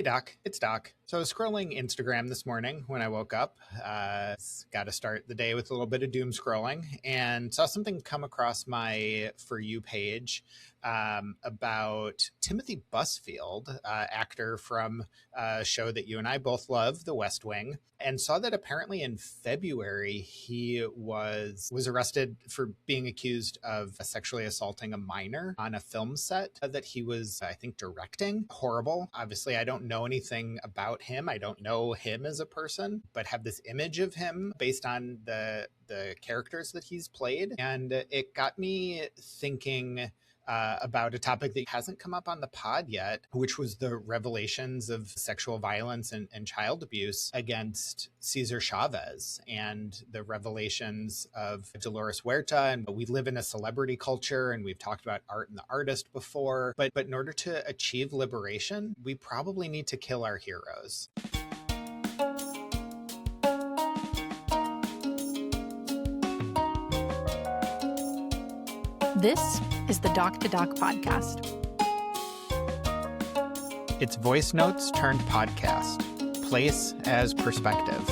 Hey Doc, it's Doc. So I was scrolling Instagram this morning when I woke up. Got to start the day with a little bit of doom scrolling and saw something come across my For You page about Timothy Busfield, actor from a show that you and I both love, The West Wing, and saw that apparently in February he was arrested for being accused of sexually assaulting a minor on a film set that he was, I think, directing. Horrible. Obviously, I don't know anything about him. I don't know him as a person, but have this image of him based on the characters that he's played. And it got me thinking about a topic that hasn't come up on the pod yet, which was the revelations of sexual violence and child abuse against César Chávez and the revelations of Dolores Huerta. And we live in a celebrity culture, and we've talked about art and the artist before. But in order to achieve liberation, we probably need to kill our heroes. This is the Doc to Doc podcast. It's voice notes turned podcast. Place as perspective.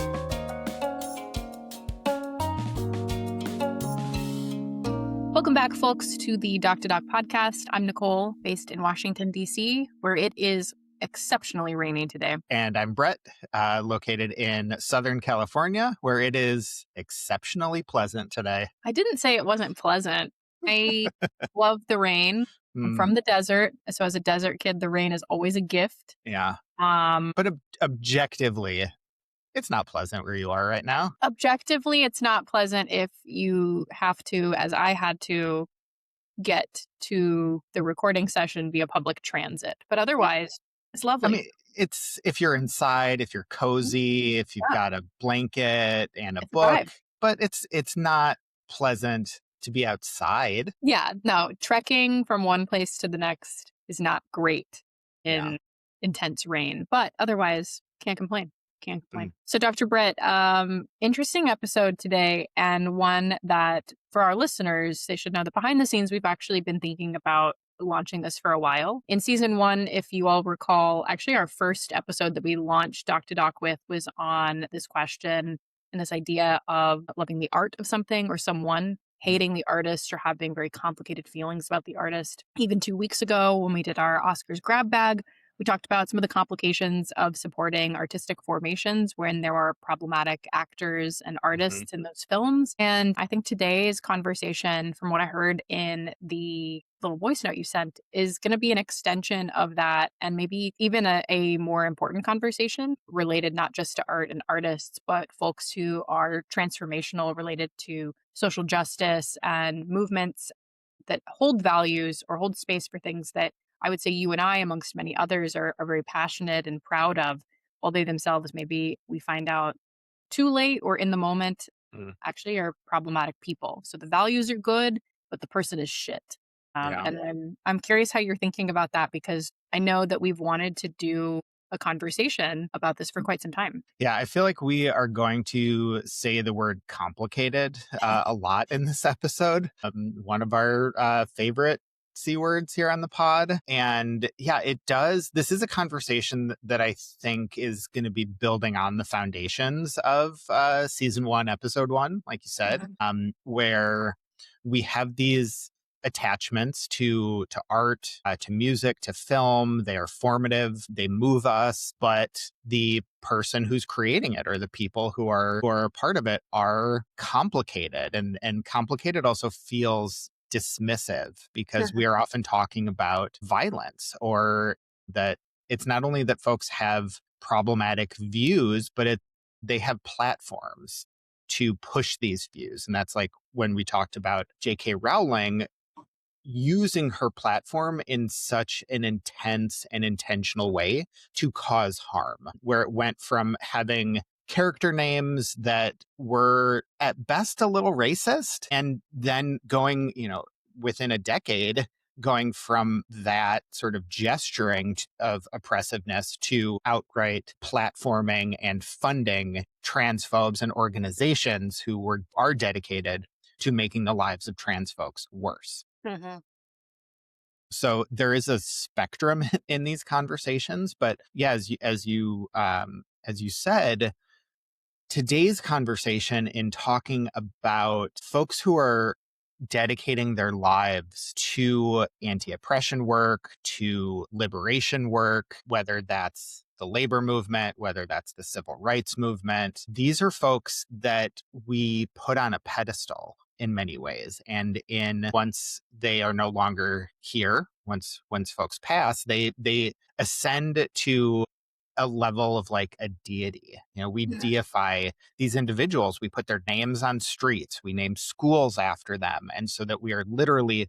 Welcome back, folks, to the Doc to Doc podcast. I'm Nicole, based in Washington, D.C., where it is exceptionally rainy today. And I'm Brett, located in Southern California, where it is exceptionally pleasant today. I didn't say it wasn't pleasant. I love the rain. I'm from the desert. So as a desert kid, the rain is always a gift. Yeah. But objectively, it's not pleasant where you are right now. Objectively, it's not pleasant if you have to, as I had to, get to the recording session via public transit. But otherwise, it's lovely. I mean, it's if you're inside, if you're cozy, if you've got a blanket and a book, but it's not pleasant to be outside. Yeah, no, trekking from one place to the next is not great in intense rain, but otherwise can't complain. So Dr. Brett, interesting episode today, and one that for our listeners, they should know that behind the scenes, we've actually been thinking about launching this for a while. In season 1, if you all recall, actually our first episode that we launched Doc to Doc with was on this question and this idea of loving the art of something or someone, hating the artist or having very complicated feelings about the artist. Even 2 weeks ago, when we did our Oscars grab bag, we talked about some of the complications of supporting artistic formations when there are problematic actors and artists in those films. And I think today's conversation, from what I heard in the little voice note you sent, is going to be an extension of that, and maybe even a more important conversation related not just to art and artists, but folks who are transformational, related to social justice and movements that hold values or hold space for things that I would say you and I, amongst many others, are very passionate and proud of, while they themselves, maybe we find out too late or in the moment, actually are problematic people. So the values are good, but the person is shit. And I'm curious how you're thinking about that, because I know that we've wanted to do a conversation about this for quite some time. Yeah, I feel like we are going to say the word complicated a lot in this episode. One of our favorite C words here on the pod. And yeah, it does. This is a conversation that I think is going to be building on the foundations of season 1, episode 1, like you said, where we have these attachments to art, to music, to film. They are formative. They move us, but the person who's creating it or the people who are a part of it are complicated, and complicated also feels dismissive, because we are often talking about violence, or that it's not only that folks have problematic views, but they have platforms to push these views. And that's like when we talked about J.K. Rowling using her platform in such an intense and intentional way to cause harm, where it went from having character names that were at best a little racist, and then going, within a decade, going from that sort of gesturing of oppressiveness to outright platforming and funding transphobes and organizations who are dedicated to making the lives of trans folks worse. So there is a spectrum in these conversations, but yeah, as you said, today's conversation in talking about folks who are dedicating their lives to anti-oppression work, to liberation work, whether that's the labor movement, whether that's the civil rights movement. These are folks that we put on a pedestal in many ways. And in once they are no longer here, once folks pass, they ascend to a level of like a deity. You know, we deify these individuals. We put their names on streets. We name schools after them. And so that we are literally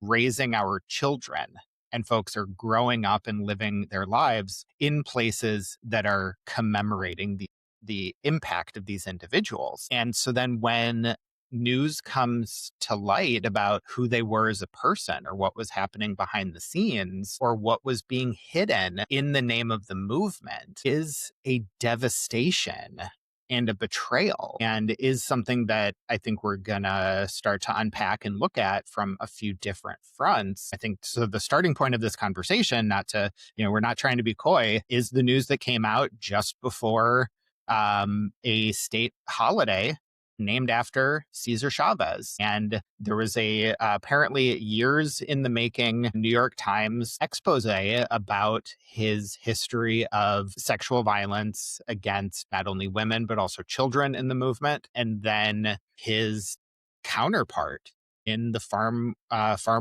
raising our children, and folks are growing up and living their lives in places that are commemorating the impact of these individuals. And so then when news comes to light about who they were as a person or what was happening behind the scenes or what was being hidden in the name of the movement is a devastation and a betrayal, and is something that I think we're gonna start to unpack and look at from a few different fronts. I think so. The starting point of this conversation, not to, we're not trying to be coy, is the news that came out just before a state holiday named after Cesar Chavez. And there was a apparently years in the making New York Times expose about his history of sexual violence against not only women, but also children in the movement. And then his counterpart in the farm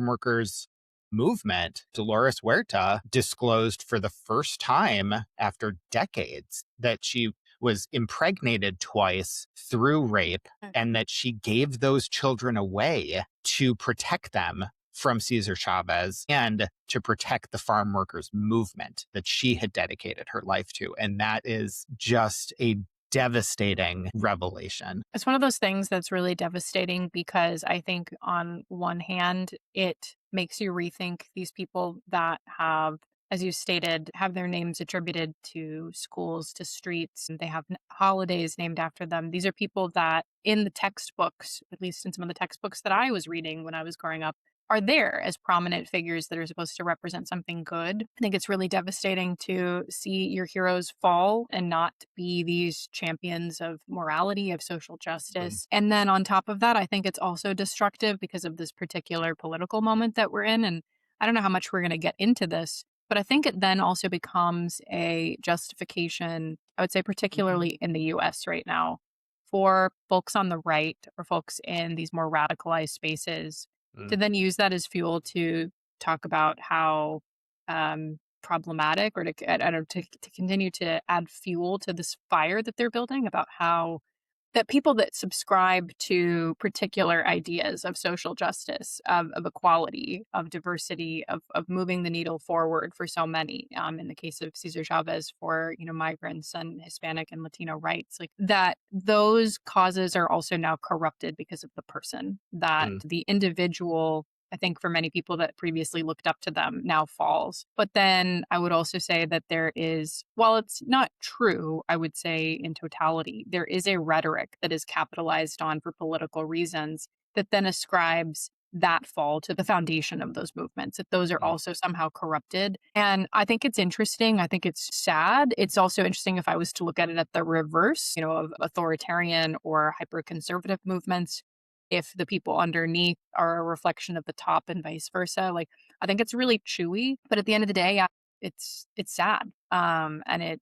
workers movement, Dolores Huerta, disclosed for the first time after decades that she was impregnated twice through rape, and that she gave those children away to protect them from Cesar Chavez and to protect the farm workers movement that she had dedicated her life to. And that is just a devastating revelation. It's one of those things that's really devastating because I think on one hand, it makes you rethink these people that have, as you stated, have their names attributed to schools, to streets, and they have holidays named after them. These are people that in the textbooks, at least in some of the textbooks that I was reading when I was growing up, are there as prominent figures that are supposed to represent something good. I think it's really devastating to see your heroes fall and not be these champions of morality, of social justice. And then on top of that, I think it's also destructive because of this particular political moment that we're in. And I don't know how much we're going to get into this, but I think it then also becomes a justification, I would say, particularly in the US right now, for folks on the right or folks in these more radicalized spaces to then use that as fuel to talk about how problematic, or to continue to add fuel to this fire that they're building about how that people that subscribe to particular ideas of social justice, of equality, of diversity, of moving the needle forward for so many, in the case of Cesar Chavez for, migrants and Hispanic and Latino rights, like that, those causes are also now corrupted because of the person, that the individual, I think for many people that previously looked up to them, now falls. But then I would also say that there is, while it's not true, I would say in totality, there is a rhetoric that is capitalized on for political reasons that then ascribes that fall to the foundation of those movements, that those are also somehow corrupted. And I think it's interesting. I think it's sad. It's also interesting if I was to look at it at the reverse, of authoritarian or hyper-conservative movements, if the people underneath are a reflection of the top and vice versa. Like, I think it's really chewy, but at the end of the day, it's sad. And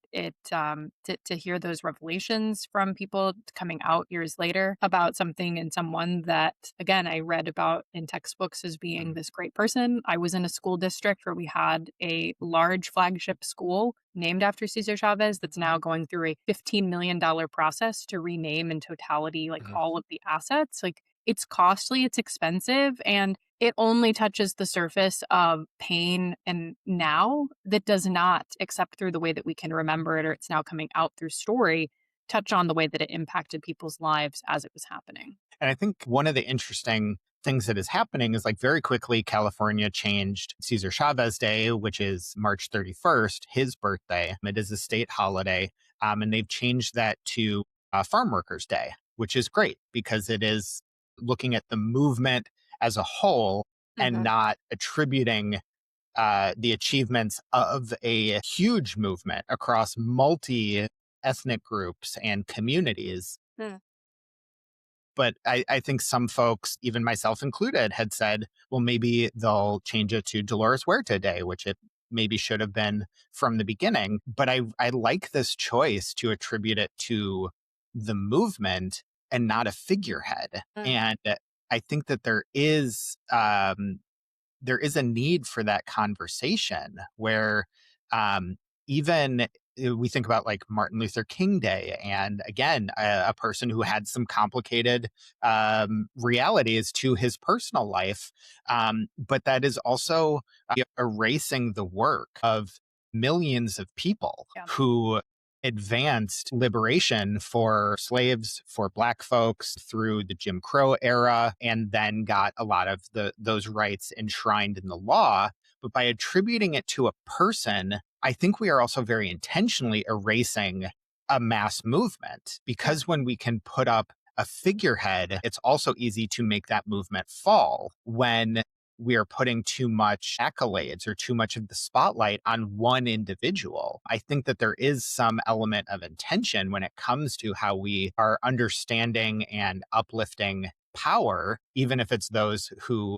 to hear those revelations from people coming out years later about something and someone that, again, I read about in textbooks as being this great person. I was in a school district where we had a large flagship school named after Cesar Chavez that's now going through a $15 million process to rename in totality, like all of the assets. Like, it's costly, it's expensive, and it only touches the surface of pain and now that does not, except through the way that we can remember it, or it's now coming out through story, touch on the way that it impacted people's lives as it was happening. And I think one of the interesting things that is happening is, like, very quickly, California changed Cesar Chavez Day, which is March 31st, his birthday. It is a state holiday. And they've changed that to Farm Workers Day, which is great because it is looking at the movement as a whole and not attributing the achievements of a huge movement across multi-ethnic groups and communities. But I think some folks, even myself included, had said, well, maybe they'll change it to Dolores Huerta Day, which it maybe should have been from the beginning. But I like this choice to attribute it to the movement and not a figurehead. And I think that there is a need for that conversation where even we think about like Martin Luther King Day, and again, a person who had some complicated realities to his personal life, but that is also erasing the work of millions of people who advanced liberation for slaves, for Black folks through the Jim Crow era, and then got a lot of those rights enshrined in the law. But by attributing it to a person, I think we are also very intentionally erasing a mass movement, because when we can put up a figurehead, it's also easy to make that movement fall when we are putting too much accolades or too much of the spotlight on one individual. I think that there is some element of intention when it comes to how we are understanding and uplifting power, even if it's those who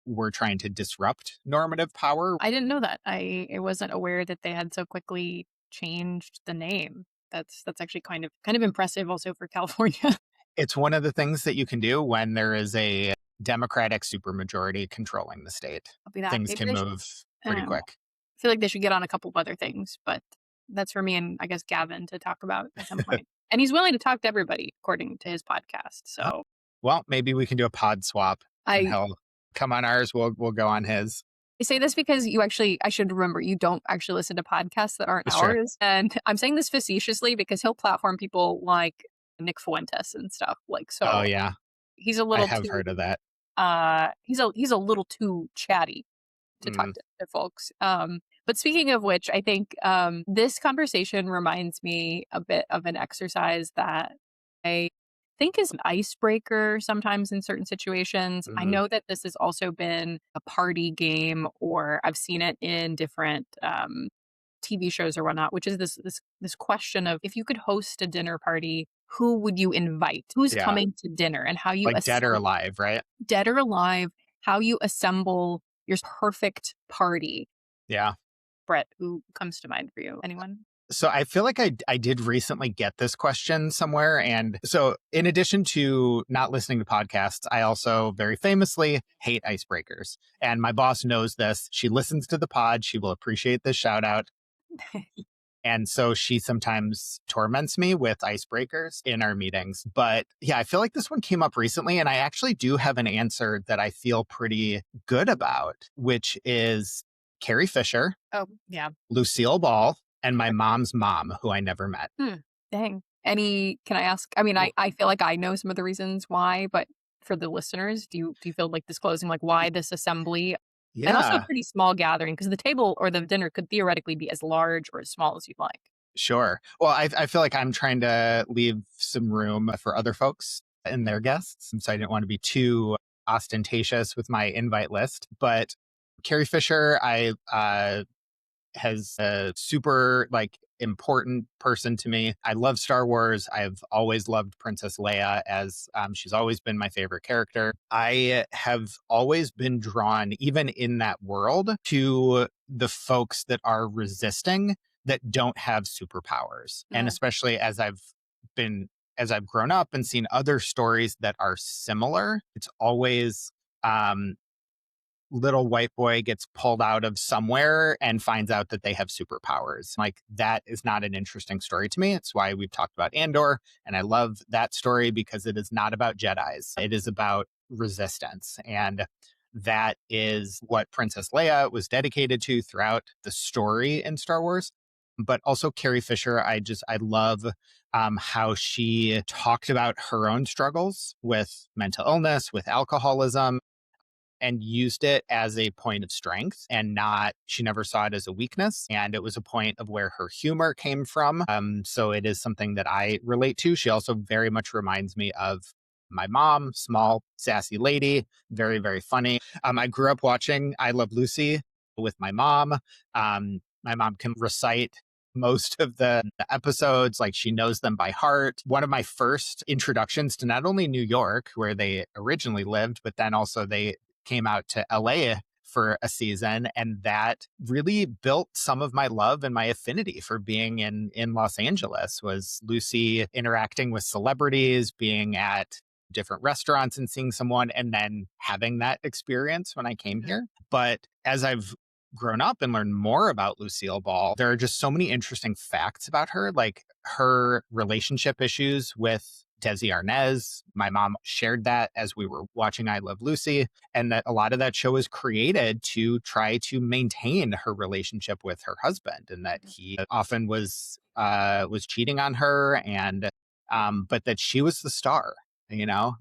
were trying to disrupt normative power. I didn't know that. I wasn't aware that they had so quickly changed the name. That's actually kind of impressive also for California. It's one of the things that you can do when there is a Democratic supermajority controlling the state. Things Maybe can move pretty quick. I feel like they should get on a couple of other things, but that's for me and I guess Gavin to talk about at some point. And he's willing to talk to everybody according to his podcast. So, well, maybe we can do a pod swap. And he'll come on ours. We'll go on his. I say this because I should remember, you don't actually listen to podcasts that aren't That's ours. True. And I'm saying this facetiously because he'll platform people like Nick Fuentes and stuff. Like, so. Oh yeah. He's a little. I have heard of that. He's a little too chatty to talk to folks. But speaking of which, I think this conversation reminds me a bit of an exercise that I think is an icebreaker sometimes in certain situations. I know that this has also been a party game, or I've seen it in different TV shows or whatnot, which is this question of, if you could host a dinner party, who would you invite? Who's coming to dinner, and how you like dead or alive, right? Dead or alive, how you assemble your perfect party. Yeah. Brett, who comes to mind for you? Anyone? So I feel like I did recently get this question somewhere. And so in addition to not listening to podcasts, I also very famously hate icebreakers. And my boss knows this. She listens to the pod. She will appreciate this shout out. And so she sometimes torments me with icebreakers in our meetings. But yeah, I feel like this one came up recently, and I actually do have an answer that I feel pretty good about, which is Carrie Fisher. Oh, yeah. Lucille Ball, and my mom's mom, who I never met. Dang. Can I ask? I mean, I feel like I know some of the reasons why, but for the listeners, do you feel like disclosing like why this assembly? Yeah. And also a pretty small gathering, because the table or the dinner could theoretically be as large or as small as you'd like. Sure. Well, I feel like I'm trying to leave some room for other folks and their guests. And so I didn't want to be too ostentatious with my invite list. But Carrie Fisher, has a super important person to me. I love Star Wars. I've always loved Princess Leia, as she's always been my favorite character. I have always been drawn, even in that world, to the folks that are resisting, that don't have superpowers. And especially as I've grown up and seen other stories that are similar, it's always little white boy gets pulled out of somewhere and finds out that they have superpowers. Like, that is not an interesting story to me. It's why we've talked about Andor, and I love that story because it is not about Jedis. It is about resistance. And that is what Princess Leia was dedicated to throughout the story in Star Wars. But also Carrie Fisher, I love how she talked about her own struggles with mental illness, with alcoholism, and used it as a point of strength, and she never saw it as a weakness. And it was a point of where her humor came from. So it is something that I relate to. She also very much reminds me of my mom, small, sassy lady, very, very funny. I grew up watching I Love Lucy with my mom. My mom can recite most of the episodes, like she knows them by heart. One of my first introductions to not only New York, where they originally lived, but then also they came out to LA for a season. And that really built some of my love and my affinity for being in Los Angeles was Lucy interacting with celebrities, being at different restaurants and seeing someone, and then having that experience when I came here. But as I've grown up and learned more about Lucille Ball, there are just so many interesting facts about her, like her relationship issues with Desi Arnaz. My mom shared that as we were watching I Love Lucy, and that a lot of that show was created to try to maintain her relationship with her husband, and that he often was cheating on her, and but that she was the star,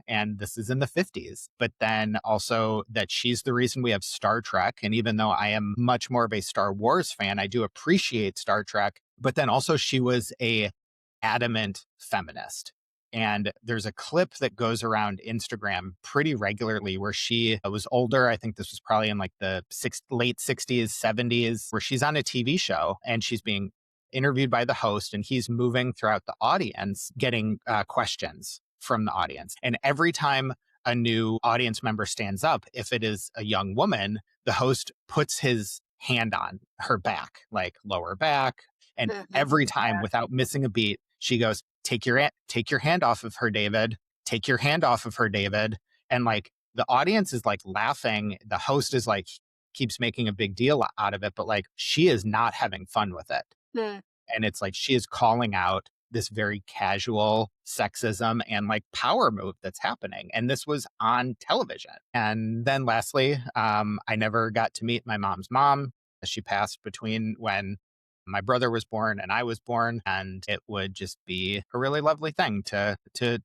and this is in the 50s. But then also that she's the reason we have Star Trek. And even though I am much more of a Star Wars fan, I do appreciate Star Trek. But then also she was a adamant feminist. And there's a clip that goes around Instagram pretty regularly where she was older. I think this was probably in like the late 60s, 70s, where she's on a TV show and she's being interviewed by the host, and he's moving throughout the audience, getting questions from the audience. And every time a new audience member stands up, if it is a young woman, the host puts his hand on her back, like lower back. And every time, without missing a beat, she goes, take your hand off of her, David. Take your hand off of her, David. And like the audience is like laughing. The host is like, keeps making a big deal out of it, but like she is not having fun with it. And it's like she is calling out this very casual sexism and like power move that's happening. And this was on television. And then lastly, I never got to meet my mom's mom. She passed between when my brother was born and I was born. And it would just be a really lovely thing to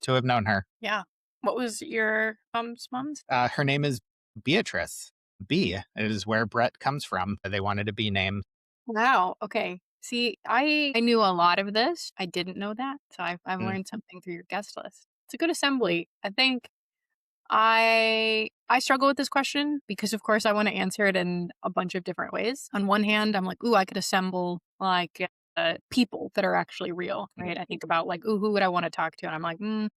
have known her. Yeah. What was your mom's? Her name is Beatrice. B. It is where Brett comes from. They wanted a B name. Wow. Okay. See, I knew a lot of this. I didn't know that. So I've learned something through your guest list. It's a good assembly. I think I struggle with this question because of course I want to answer it in a bunch of different ways. On one hand, I'm like, ooh, I could assemble like people that are actually real, right? I think about like, ooh, who would I want to talk to? And I'm like, I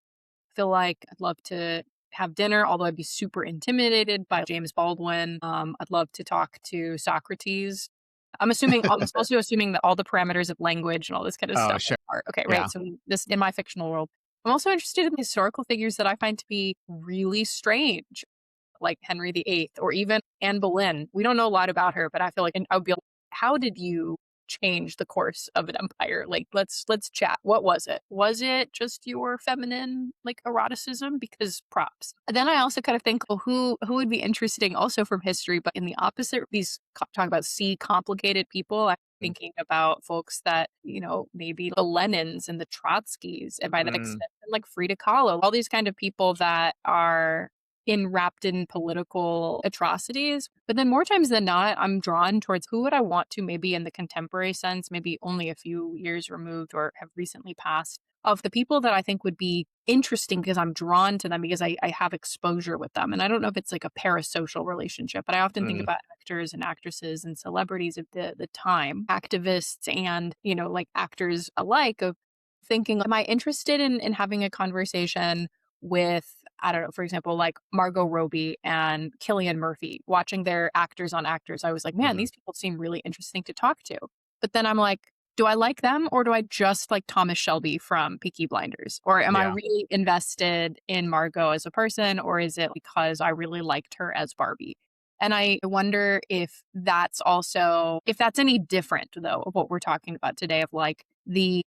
feel like I'd love to have dinner, although I'd be super intimidated by James Baldwin. I'd love to talk to Socrates. I'm also assuming that all the parameters of language and all this kind of stuff Sure. are okay, right? Yeah. So this in my fictional world. I'm also interested in historical figures that I find to be really strange, like Henry VIII or even Anne Boleyn. We don't know a lot about her, but I feel like I would be like, how did you change the course of an empire? Like, let's chat. What was it? Was it just your feminine like eroticism? Because props. And then I also kind of think, well, who would be interesting also from history, but in the opposite, these talk about complicated people. I'm thinking about folks that, maybe the Lenins and the Trotskys, and by that extent, like Frida Kahlo, all these kind of people that are wrapped in political atrocities. But then more times than not, I'm drawn towards who would I want to, maybe in the contemporary sense, maybe only a few years removed or have recently passed, of the people that I think would be interesting because I'm drawn to them because I have exposure with them. And I don't know if it's like a parasocial relationship, but I often think about actors and actresses and celebrities of the time, activists and, like actors alike, of thinking, am I interested in having a conversation with, I don't know, for example, like Margot Robbie and Cillian Murphy, watching their actors on actors, I was like, man, these people seem really interesting to talk to. But then I'm like, do I like them or do I just like Thomas Shelby from Peaky Blinders? Or am I really invested in Margot as a person, or is it because I really liked her as Barbie? And I wonder if that's any different though of what we're talking about today, of like the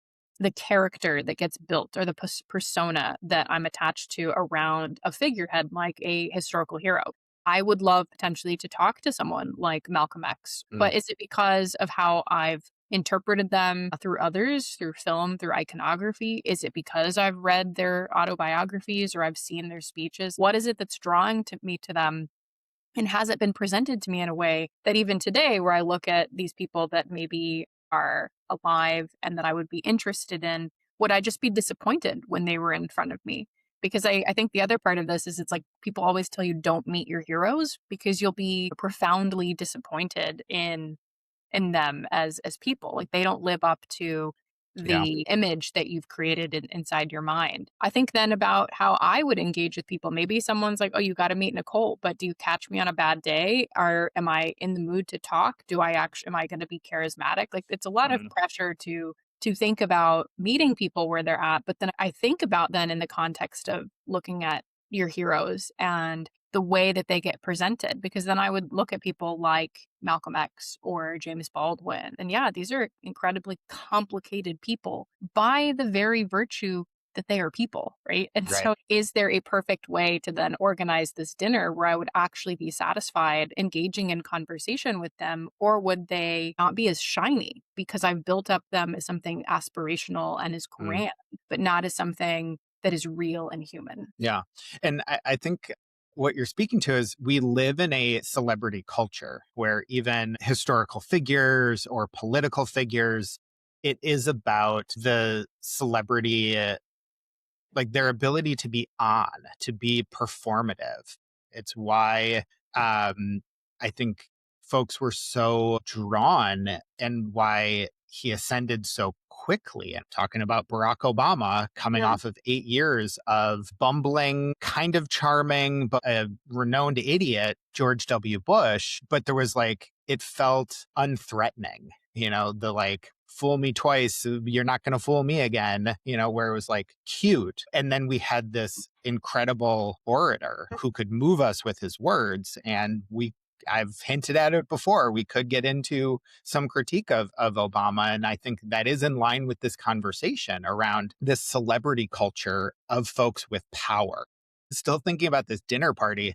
character that gets built or the persona that I'm attached to around a figurehead like a historical hero. I would love potentially to talk to someone like Malcolm X, but is it because of how I've interpreted them through others, through film, through iconography? Is it because I've read their autobiographies or I've seen their speeches? What is it that's drawing me to them? And has it been presented to me in a way that even today, where I look at these people that maybe are alive and that I would be interested in, would I just be disappointed when they were in front of me? Because I think the other part of this is it's like people always tell you don't meet your heroes because you'll be profoundly disappointed in them as people. Like they don't live up to Yeah. the image that you've created inside your mind. I think then about how I would engage with people. Maybe someone's like, "Oh, you got to meet Nicole," but do you catch me on a bad day? Or am I in the mood to talk? Do I actually am I going to be charismatic? Like it's a lot of Mm. pressure to think about meeting people where they're at, but then I think about then in the context of looking at your heroes and the way that they get presented, because then I would look at people like Malcolm X or James Baldwin. And yeah, these are incredibly complicated people by the very virtue that they are people, right? And Right. so, is there a perfect way to then organize this dinner where I would actually be satisfied engaging in conversation with them, or would they not be as shiny because I've built up them as something aspirational and as Mm. grand, but not as something that is real and human? Yeah. And I think what you're speaking to is we live in a celebrity culture where even historical figures or political figures, it is about the celebrity, like their ability to be on, to be performative. It's why I think folks were so drawn and why he ascended so quickly. I'm talking about Barack Obama coming Yeah. off of 8 years of bumbling, kind of charming, but a renowned idiot, George W. Bush. But there was like, it felt unthreatening, the like, fool me twice, you're not going to fool me again, where it was like cute. And then we had this incredible orator who could move us with his words. And I've hinted at it before. We could get into some critique of Obama. And I think that is in line with this conversation around this celebrity culture of folks with power. Still thinking about this dinner party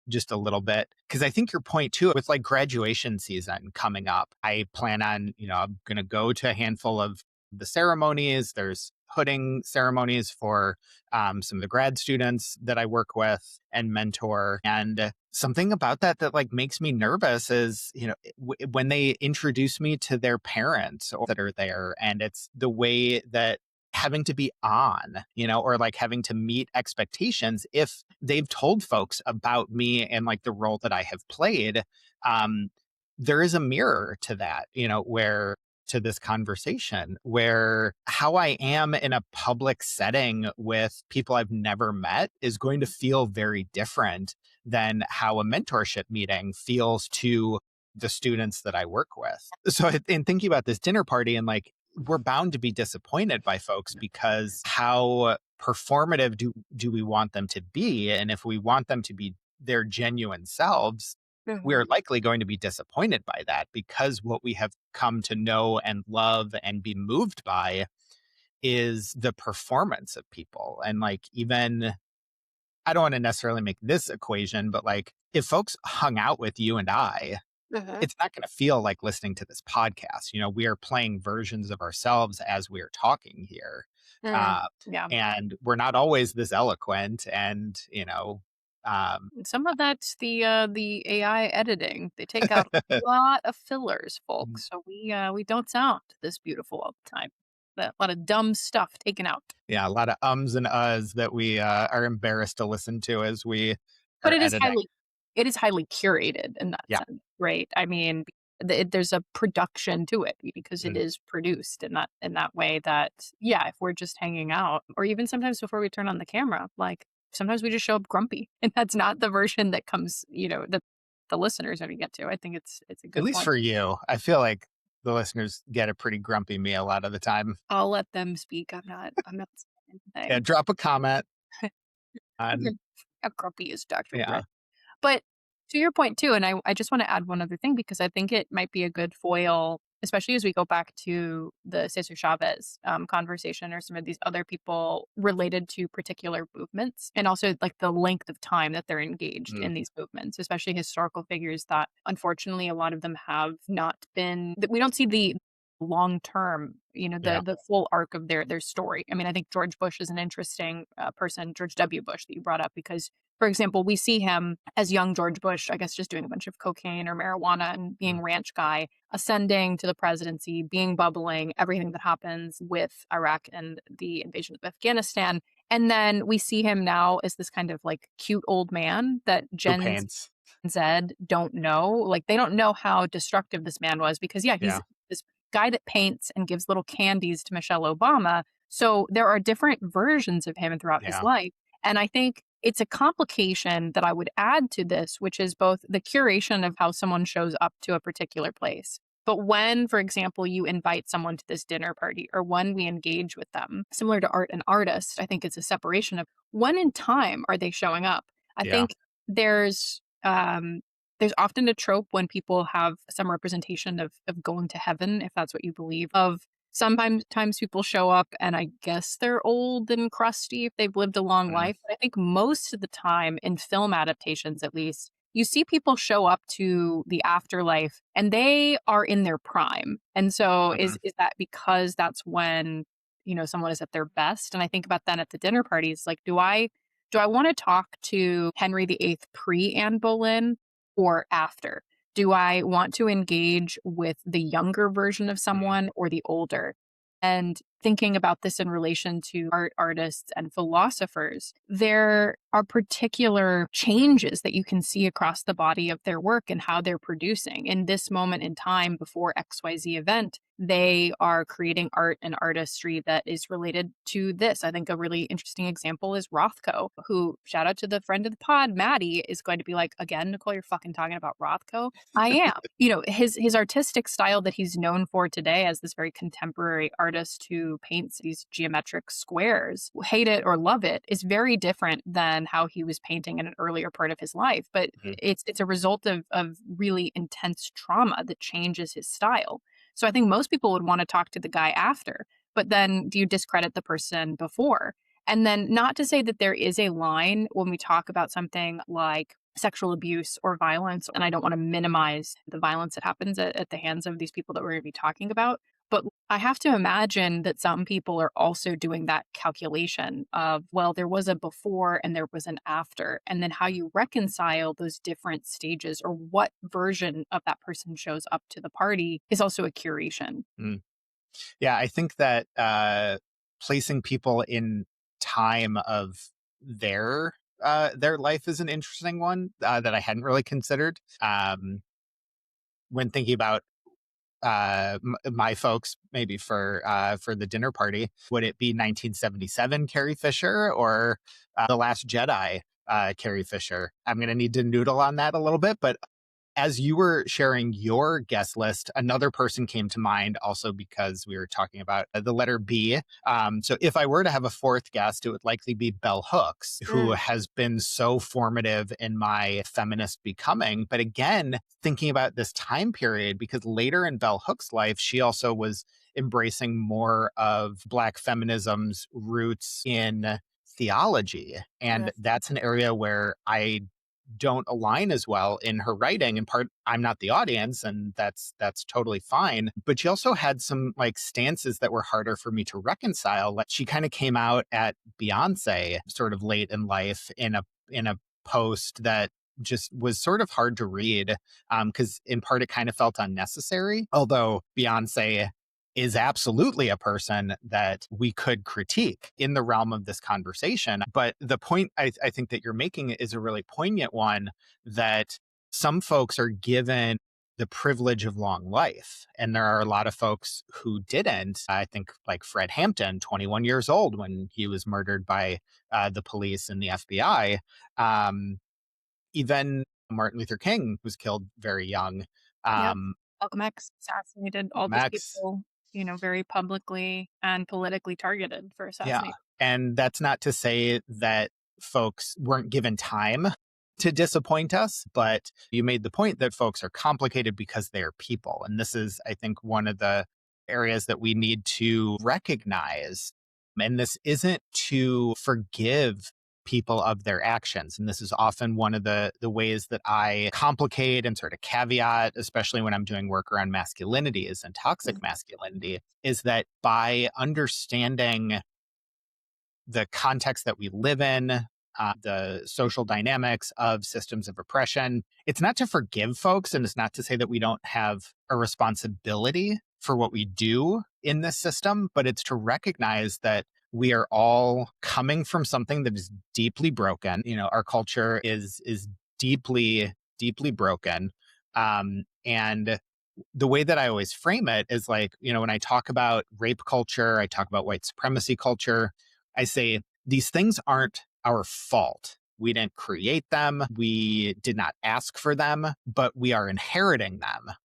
just a little bit, because I think your point too, with like graduation season coming up, I plan on, I'm going to go to a handful of the ceremonies. There's hooding ceremonies for some of the grad students that I work with and mentor. And something about that like makes me nervous is, when they introduce me to their parents or that are there, and it's the way that having to be on, or like having to meet expectations if they've told folks about me and like the role that I have played. Um, there is a mirror to that, where to this conversation where how I am in a public setting with people I've never met is going to feel very different than how a mentorship meeting feels to the students that I work with. So in thinking about this dinner party, and like, we're bound to be disappointed by folks because how performative do we want them to be? And if we want them to be their genuine selves, we are Mhm. likely going to be disappointed by that, because what we have come to know and love and be moved by is the performance of people. And like, even I don't want to necessarily make this equation, but like, if folks hung out with you and I, Mhm. it's not going to feel like listening to this podcast. We are playing versions of ourselves as we are talking here. Mm. Uh, Yeah. and we're not always this eloquent. And, Some of that's the AI editing. They take out a lot of fillers, folks. So we don't sound this beautiful all the time. A lot of dumb stuff taken out. yeah, a lot of ums and uhs that we are embarrassed to listen to as we But are editing. it is highly curated in that Yeah. sense, right? I mean, there's a production to it because it Mm. is produced in that way that yeah, if we're just hanging out or even sometimes before we turn on the camera, like sometimes we just show up grumpy and that's not the version that comes, that the listeners are going to get to. I think it's a At good least point. for you, I feel like the listeners get a pretty grumpy me a lot of the time. I'll let them speak. I'm not saying Yeah, anything. drop a comment on, How grumpy is Dr. yeah. Brett? But to your point too, and I just want to add one other thing because I think it might be a good foil, especially as we go back to the Cesar Chavez conversation or some of these other people related to particular movements, and also like the length of time that they're engaged Mm. in these movements, especially historical figures that unfortunately a lot of them have not been. That we don't see the long term, Yeah. the full arc of their story. I mean, I think George Bush is an interesting person, George W. Bush, that you brought up because for example, we see him as young George Bush, I guess just doing a bunch of cocaine or marijuana and being Mm. ranch guy, ascending to the presidency, being bubbling, everything that happens with Iraq and the invasion of Afghanistan. And then we see him now as this kind of like cute old man that Who Gen paints? Z don't know. Like they don't know how destructive this man was because yeah, he's Yeah. this guy that paints and gives little candies to Michelle Obama. So there are different versions of him throughout his Yeah. life. And I think it's a complication that I would add to this, which is both the curation of how someone shows up to a particular place. But when, for example, you invite someone to this dinner party or when we engage with them, similar to art and artist, I think it's a separation of when in time are they showing up? I Yeah. think there's often a trope when people have some representation of going to heaven, if that's what you believe, of sometimes times people show up and I guess they're old and crusty if they've lived a long Mm-hmm. life. But I think most of the time in film adaptations, at least, you see people show up to the afterlife and they are in their prime. And so Mm-hmm. is that because that's when, someone is at their best? And I think about then at the dinner parties, like, do I want to talk to Henry VIII pre Anne Boleyn or after? Do I want to engage with the younger version of someone or the older? And thinking about this in relation to art artists and philosophers, there are particular changes that you can see across the body of their work and how they're producing. In this moment in time before XYZ event, they are creating art and artistry that is related to this. I think a really interesting example is Rothko, who, shout out to the friend of the pod, Maddie, is going to be like, again, Nicole, you're fucking talking about Rothko. I am. His artistic style that he's known for today as this very contemporary artist who paints these geometric squares, hate it or love it, is very different than how he was painting in an earlier part of his life. But Mm-hmm. it's a result of really intense trauma that changes his style. So I think most people would want to talk to the guy after, but then do you discredit the person before? And then, not to say that there is a line when we talk about something like sexual abuse or violence, and I don't want to minimize the violence that happens at the hands of these people that we're going to be talking about. But I have to imagine that some people are also doing that calculation of, well, there was a before and there was an after. And then how you reconcile those different stages or what version of that person shows up to the party is also a curation. Mm. Yeah, I think that placing people in time of their life is an interesting one that I hadn't really considered when thinking about my folks. Maybe for the dinner party, would it be 1977 Carrie Fisher or The Last Jedi Carrie Fisher? I'm going to need to noodle on that a little bit, but as you were sharing your guest list, another person came to mind also because we were talking about the letter B. So if I were to have a fourth guest, it would likely be Bell Hooks, who has been so formative in my feminist becoming. But again, thinking about this time period, because later in Bell Hooks' life, she also was embracing more of Black feminism's roots in theology. And that's an area where I don't align as well in her writing. In part, I'm not the audience, and that's totally fine. But she also had some like stances that were harder for me to reconcile. Like she kind of came out at Beyonce sort of late in life in a post that just was sort of hard to read because in part it kind of felt unnecessary. Although Beyonce is absolutely a person that we could critique in the realm of this conversation. But the point I think that you're making is a really poignant one, that some folks are given the privilege of long life. And there are a lot of folks who didn't. I think like Fred Hampton, 21 years old when he was murdered by the police and the FBI. Even Martin Luther King was killed very young. Yep. Um, Malcolm X assassinated all these Max, people, very publicly and politically targeted for yeah. assassination. And that's not to say that folks weren't given time to disappoint us, but you made the point that folks are complicated because they are people. And this is, I think, one of the areas that we need to recognize. And this isn't to forgive people of their actions. And this is often one of the ways that I complicate and sort of caveat, especially when I'm doing work around masculinities and toxic masculinity, is that by understanding the context that we live in, the social dynamics of systems of oppression. It's not to forgive folks, and it's not to say that we don't have a responsibility for what we do in this system, but it's to recognize that we are all coming from something that is deeply broken. Our culture is deeply, deeply broken. And the way that I always frame it is like, when I talk about rape culture, I talk about white supremacy culture, I say these things aren't our fault. We didn't create them. We did not ask for them, but we are inheriting them.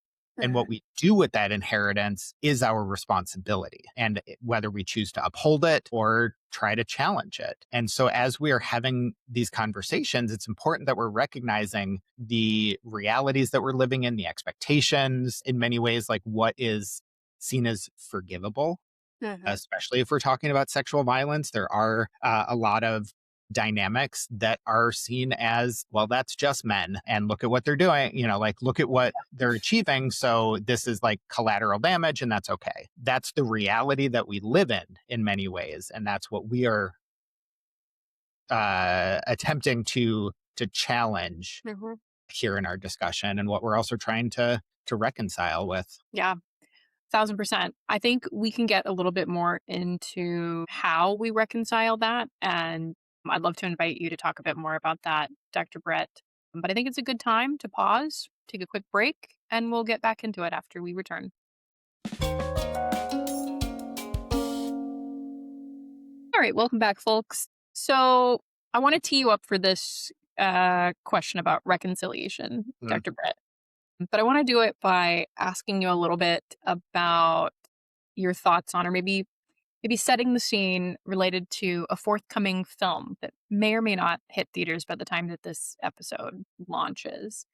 And what we do with that inheritance is our responsibility, and whether we choose to uphold it or try to challenge it. And so as we are having these conversations, it's important that we're recognizing the realities that we're living in, the expectations, in many ways, like what is seen as forgivable, especially if we're talking about sexual violence. There are a lot of dynamics that are seen as, well, that's just men, and look at what they're doing, like look at what they're achieving, so this is like collateral damage, and that's okay. That's the reality that we live in many ways, and that's what we are attempting to challenge here in our discussion, and what we're also trying to reconcile with. Yeah. 1,000%. I think we can get a little bit more into how we reconcile that. And I'd love to invite you to talk a bit more about that, Dr. Brett. But I think it's a good time to pause, take a quick break, and we'll get back into it after we return. All right, welcome back, folks. So I want to tee you up for this question about reconciliation, Dr. Brett. But I want to do it by asking you a little bit about your thoughts on, or maybe setting the scene related to a forthcoming film that may or may not hit theaters by the time that this episode launches.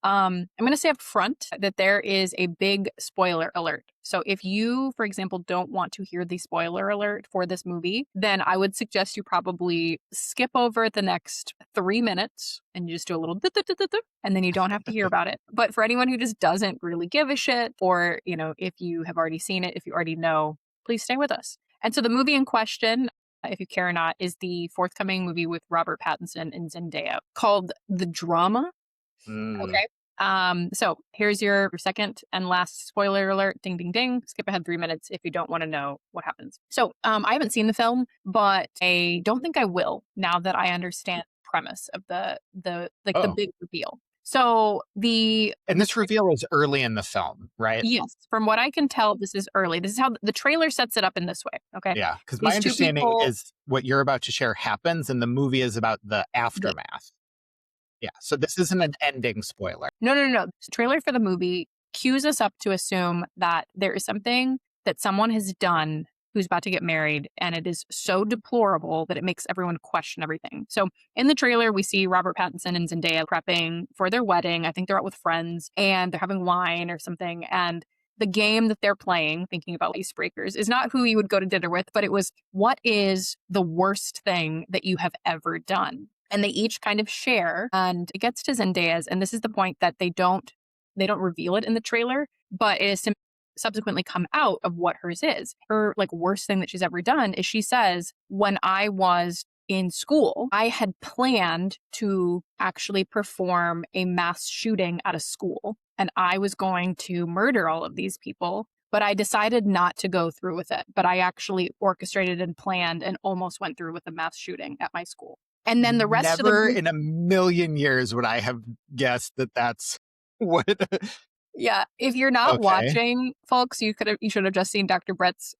I'm going to say up front that there is a big spoiler alert. So if you, for example, don't want to hear the spoiler alert for this movie, then I would suggest you probably skip over the next 3 minutes and just do a little and then you don't have to hear about it. But for anyone who just doesn't really give a shit, or, if you have already seen it, if you already know, please stay with us. And so the movie in question, if you care or not, is the forthcoming movie with Robert Pattinson and Zendaya called The Drama. Okay. So here's your second and last spoiler alert. Ding, ding, ding. Skip ahead 3 minutes if you don't want to know what happens. So I haven't seen the film, but I don't think I will now that I understand the premise of the big reveal. So and this reveal is early in the film, right? Yes. From what I can tell, this is early. This is how the trailer sets it up in this way. Okay. Yeah. Because my understanding is what you're about to share happens, and the movie is about the aftermath. Yeah. So this isn't an ending spoiler. No. The trailer for the movie cues us up to assume that there is something that someone has done who's about to get married, and it is so deplorable that it makes everyone question everything. So in the trailer, we see Robert Pattinson and Zendaya prepping for their wedding. I think they're out with friends and they're having wine or something. And the game that they're playing, thinking about icebreakers, is not who you would go to dinner with, but it was, what is the worst thing that you have ever done? And they each kind of share, and it gets to Zendaya's, and this is the point that they don't reveal it in the trailer, but it is subsequently come out of what hers is. Her worst thing that she's ever done is, she says, when I was in school, I had planned to actually perform a mass shooting at a school, and I was going to murder all of these people, but I decided not to go through with it. But I actually orchestrated and planned and almost went through with a mass shooting at my school. And then the rest of the Never in a million years would I have guessed that that's what. Yeah, if you're not watching, folks, you should have just seen Dr. Brett's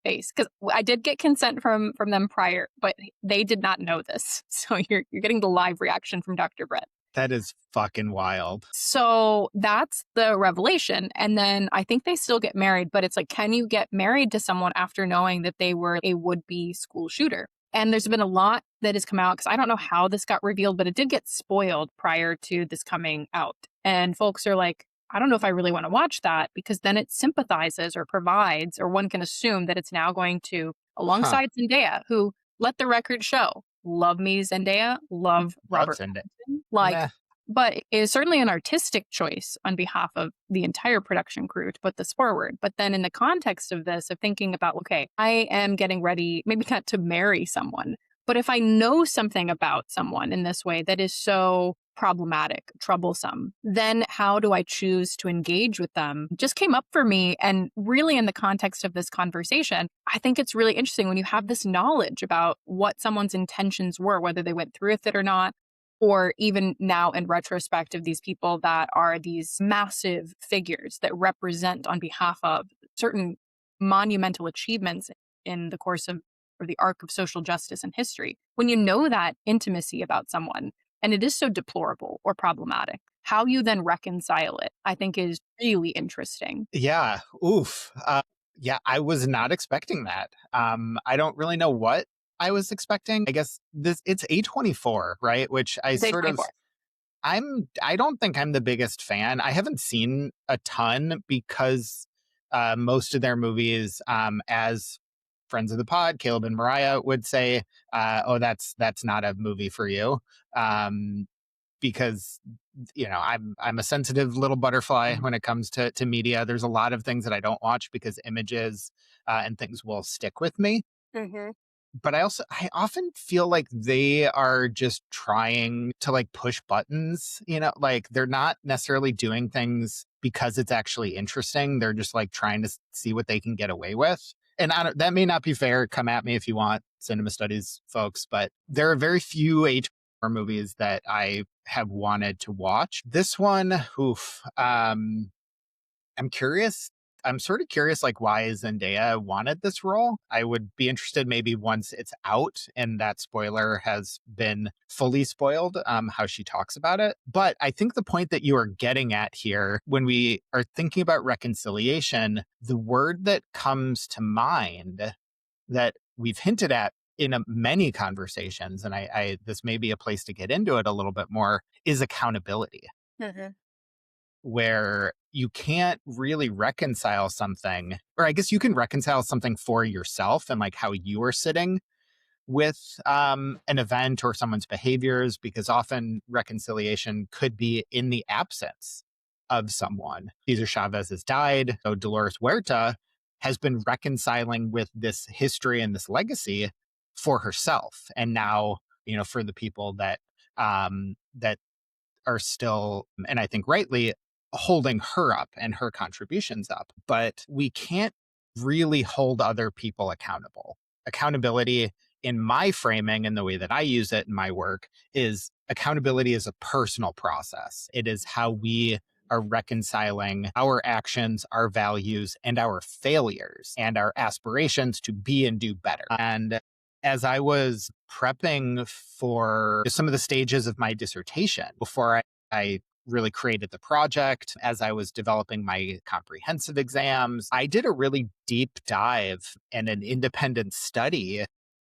face, because I did get consent from them prior, but they did not know this. So you're getting the live reaction from Dr. Brett. That is fucking wild. So that's the revelation. And then I think they still get married, but it's like, can you get married to someone after knowing that they were a would-be school shooter? And there's been a lot that has come out, because I don't know how this got revealed, but it did get spoiled prior to this coming out. And folks are like, I don't know if I really want to watch that, because then it sympathizes or provides, or one can assume that it's now going to, alongside Zendaya, who, let the record show, love me Zendaya, love Robert Pattinson. But it is certainly an artistic choice on behalf of the entire production crew to put this forward. But then in the context of this, of thinking about, okay, I am getting ready, maybe not to marry someone, but if I know something about someone in this way that is so problematic, troublesome, then how do I choose to engage with them just came up for me. And really, in the context of this conversation, I think it's really interesting when you have this knowledge about what someone's intentions were, whether they went through with it or not, or even now in retrospect of these people that are these massive figures that represent on behalf of certain monumental achievements in the course of or the arc of social justice and history. When you know that intimacy about someone and it is so deplorable or problematic, how you then reconcile it, I think is really interesting. Yeah. Oof. Yeah, I was not expecting that. I don't really know what I was expecting. I guess it's A24, right? Which I It's age sort of 24. I don't think I'm the biggest fan. I haven't seen a ton because most of their movies, as friends of the pod, Caleb and Mariah would say, "Oh, that's not a movie for you," because I'm a sensitive little butterfly when it comes to media. There's a lot of things that I don't watch because images and things will stick with me. Mm-hmm. But I often feel like they are just trying to like push buttons, like they're not necessarily doing things because it's actually interesting. They're just like trying to see what they can get away with. And that may not be fair. Come at me if you want, cinema studies folks, but there are very few HR movies that I have wanted to watch. This one, oof, I'm curious. I'm sort of curious, like, why Zendaya wanted this role. I would be interested maybe once it's out and that spoiler has been fully spoiled, how she talks about it. But I think the point that you are getting at here, when we are thinking about reconciliation, the word that comes to mind that we've hinted at in many conversations, and this may be a place to get into it a little bit more, is accountability, Mm-hmm. where you can't really reconcile something, or I guess you can reconcile something for yourself and like how you are sitting with an event or someone's behaviors, because often reconciliation could be in the absence of someone. Cesar Chavez has died, so Dolores Huerta has been reconciling with this history and this legacy for herself, and now for the people that are still, and I think rightly, holding her up and her contributions up. But we can't really hold other people accountable. Accountability, in my framing and the way that I use it in my work, is accountability is a personal process. It is how we are reconciling our actions, our values, and our failures and our aspirations to be and do better. And as I was prepping for some of the stages of my dissertation before I really created the project, as I was developing my comprehensive exams, I did a really deep dive and an independent study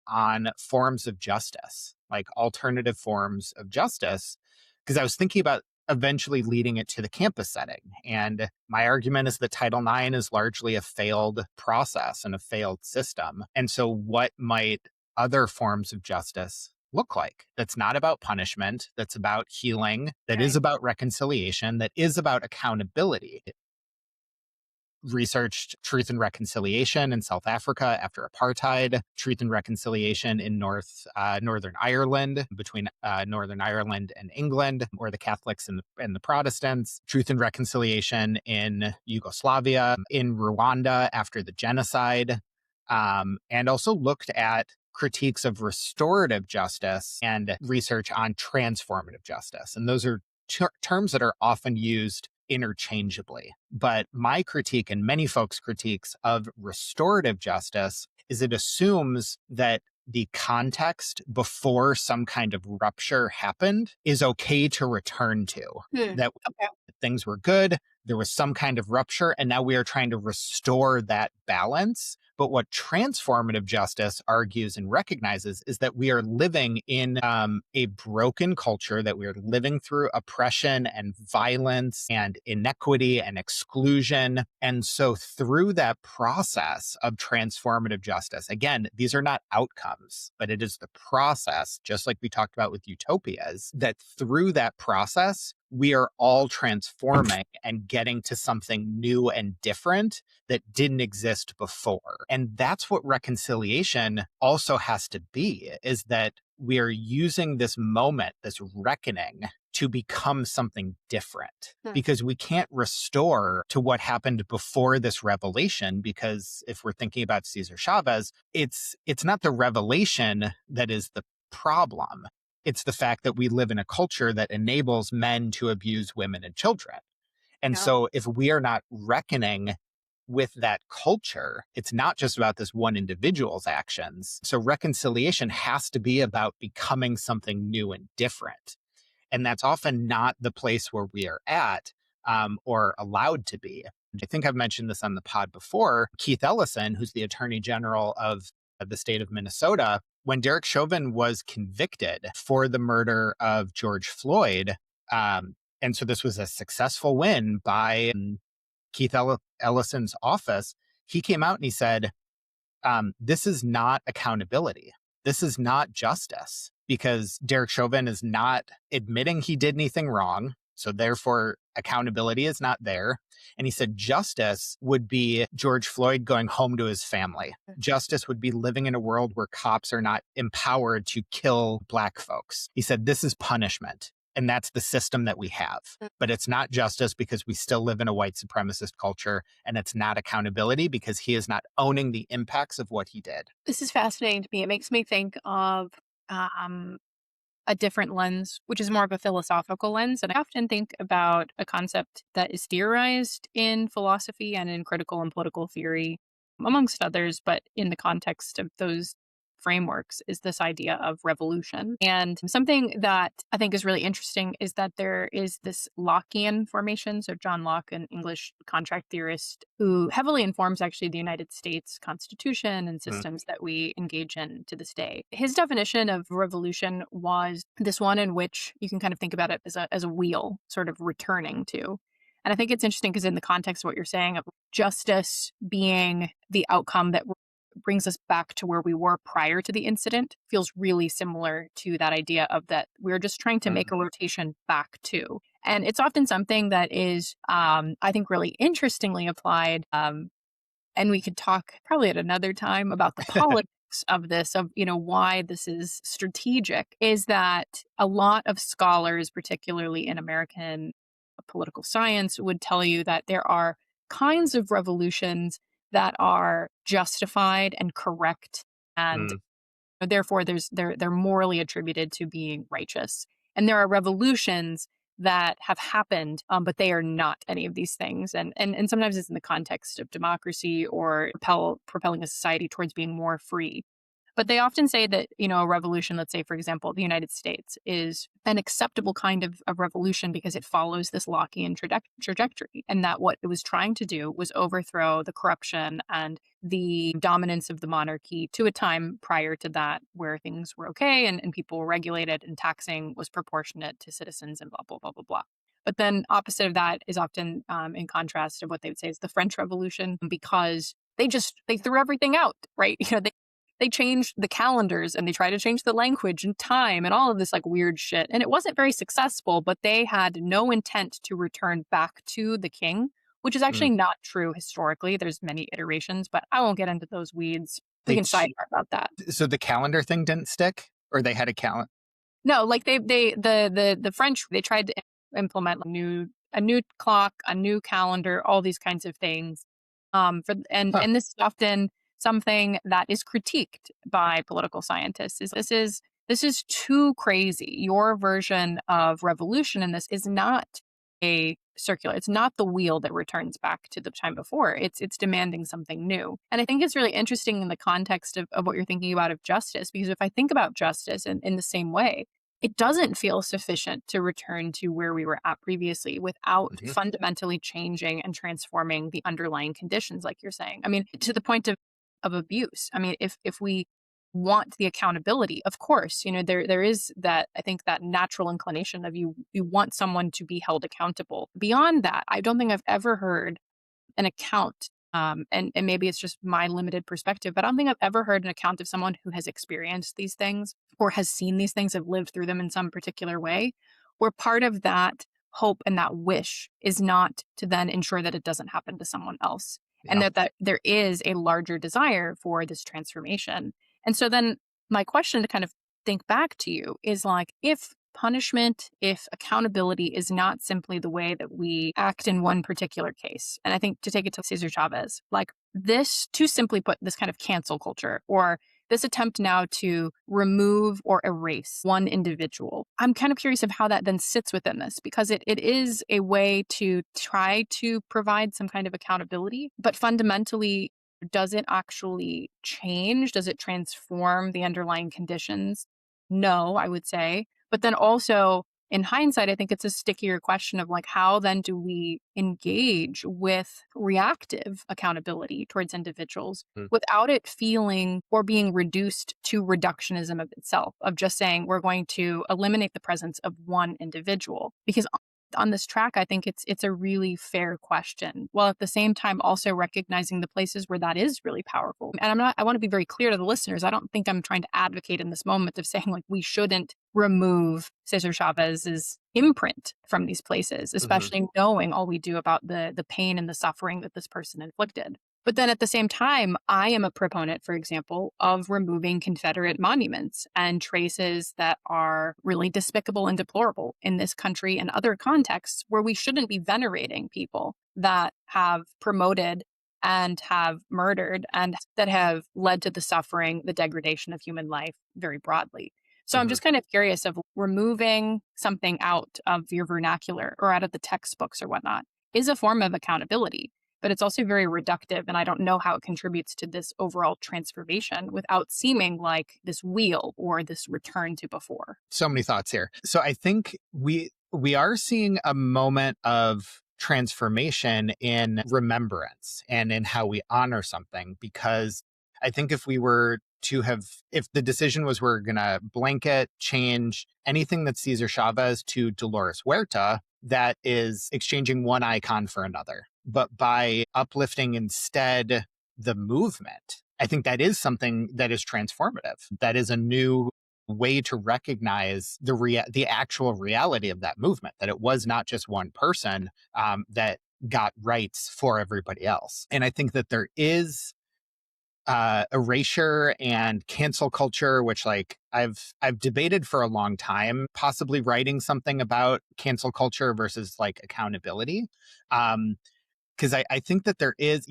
on forms of justice, like alternative forms of justice, because I was thinking about eventually leading it to the campus setting. And my argument is that Title IX is largely a failed process and a failed system. And so what might other forms of justice look like? That's not about punishment, that's about healing, that is about reconciliation, that is about accountability. Researched Truth and Reconciliation in South Africa after apartheid, Truth and Reconciliation in Northern Ireland, between Northern Ireland and England, or the Catholics and the Protestants, Truth and Reconciliation in Yugoslavia, in Rwanda after the genocide, and also looked at critiques of restorative justice and research on transformative justice. And those are terms that are often used interchangeably. But my critique and many folks' critiques of restorative justice is it assumes that the context before some kind of rupture happened is okay to return to. That things were good, there was some kind of rupture, and now we are trying to restore that balance. But what transformative justice argues and recognizes is that we are living in a broken culture, that we are living through oppression and violence and inequity and exclusion. And so through that process of transformative justice, again, these are not outcomes, but it is the process, just like we talked about with utopias, that through that process, we are all transforming and getting to something new and different that didn't exist before. And that's what reconciliation also has to be, is that we are using this moment, this reckoning, to become something different, because we can't restore to what happened before this revelation. Because if we're thinking about Cesar Chavez, it's not the revelation that is the problem. It's the fact that we live in a culture that enables men to abuse women and children. And so if we are not reckoning with that culture, it's not just about this one individual's actions. So reconciliation has to be about becoming something new and different. And that's often not the place where we are at, or allowed to be. I think I've mentioned this on the pod before. Keith Ellison, who's the Attorney General of the state of Minnesota, when Derek Chauvin was convicted for the murder of George Floyd, and so this was a successful win by Keith Ellison's office, he came out and he said, this is not accountability. This is not justice, because Derek Chauvin is not admitting he did anything wrong. So therefore, accountability is not there. And he said justice would be George Floyd going home to his family. Justice would be living in a world where cops are not empowered to kill Black folks. He said this is punishment. And that's the system that we have. But it's not justice, because we still live in a white supremacist culture. And it's not accountability, because he is not owning the impacts of what he did. This is fascinating to me. It makes me think of a different lens, which is more of a philosophical lens. And I often think about a concept that is theorized in philosophy and in critical and political theory, amongst others, but in the context of those frameworks, is this idea of revolution. And something that I think is really interesting is that there is this Lockean formation. So John Locke, an English contract theorist who heavily informs actually the United States Constitution and systems that we engage in to this day. His definition of revolution was this one in which you can kind of think about it as a wheel sort of returning to. And I think it's interesting because in the context of what you're saying of justice being the outcome that brings us back to where we were prior to the incident, feels really similar to that idea of that we're just trying to make a rotation back to. And it's often something that is, I think, really interestingly applied. And we could talk probably at another time about the politics of this, of, why this is strategic, is that a lot of scholars, particularly in American political science, would tell you that there are kinds of revolutions that are justified and correct, and therefore they're morally attributed to being righteous. And there are revolutions that have happened, but they are not any of these things. And sometimes it's in the context of democracy or propelling a society towards being more free. But they often say that, a revolution, let's say, for example, the United States, is an acceptable kind of revolution because it follows this Lockean trajectory. And that what it was trying to do was overthrow the corruption and the dominance of the monarchy to a time prior to that where things were okay and people were regulated and taxing was proportionate to citizens and blah, blah, blah, blah, blah. But then opposite of that is often in contrast of what they would say is the French Revolution, because they threw everything out, right? They changed the calendars and they tried to change the language and time and all of this like weird shit. And it wasn't very successful, but they had no intent to return back to the king, which is actually not true historically. There's many iterations, but I won't get into those weeds. We can sidebar about that. So the calendar thing didn't stick, or they had a calendar? No, like the French, they tried to implement a new clock, a new calendar, all these kinds of things. And this is often something that is critiqued by political scientists. This is too crazy. Your version of revolution in this is not a circular. It's not the wheel that returns back to the time before. It's demanding something new. And I think it's really interesting in the context of what you're thinking about of justice, because if I think about justice in the same way, it doesn't feel sufficient to return to where we were at previously without fundamentally changing and transforming the underlying conditions, like you're saying. I mean, to the point of abuse. I mean, if we want the accountability, of course, there is that, I think, that natural inclination of you want someone to be held accountable. Beyond that, I don't think I've ever heard an account, and maybe it's just my limited perspective, but I don't think I've ever heard an account of someone who has experienced these things or has seen these things, have lived through them in some particular way, where part of that hope and that wish is not to then ensure that it doesn't happen to someone else. Yeah. And that there is a larger desire for this transformation. And so then my question to kind of think back to you is like, if punishment, if accountability is not simply the way that we act in one particular case. And I think to take it to César Chávez, like this, to simply put, this kind of cancel culture or this attempt now to remove or erase one individual. I'm kind of curious of how that then sits within this, because it is a way to try to provide some kind of accountability, but fundamentally, does it actually change? Does it transform the underlying conditions? No, I would say. But then also, in hindsight, I think it's a stickier question of like, how then do we engage with reactive accountability towards individuals without it feeling or being reduced to reductionism of itself, of just saying we're going to eliminate the presence of one individual? Because on this track, I think it's a really fair question, while at the same time also recognizing the places where that is really powerful. And I want to be very clear to the listeners. I don't think I'm trying to advocate in this moment of saying like we shouldn't remove César Chávez's imprint from these places, especially knowing all we do about the pain and the suffering that this person inflicted. But then at the same time, I am a proponent, for example, of removing Confederate monuments and traces that are really despicable and deplorable in this country and other contexts where we shouldn't be venerating people that have promoted and have murdered and that have led to the suffering, the degradation of human life very broadly. So I'm just kind of curious of removing something out of your vernacular or out of the textbooks or whatnot is a form of accountability. But it's also very reductive, and I don't know how it contributes to this overall transformation without seeming like this wheel or this return to before. So many thoughts here. So I think we are seeing a moment of transformation in remembrance and in how we honor something, because I think if the decision was we're going to blanket change anything that's César Chávez to Dolores Huerta, that is exchanging one icon for another. But by uplifting instead the movement, I think that is something that is transformative. That is a new way to recognize the actual reality of that movement, that it was not just one person that got rights for everybody else. And I think that there is erasure and cancel culture, which like I've debated for a long time, possibly writing something about cancel culture versus like accountability. Because I think that there is,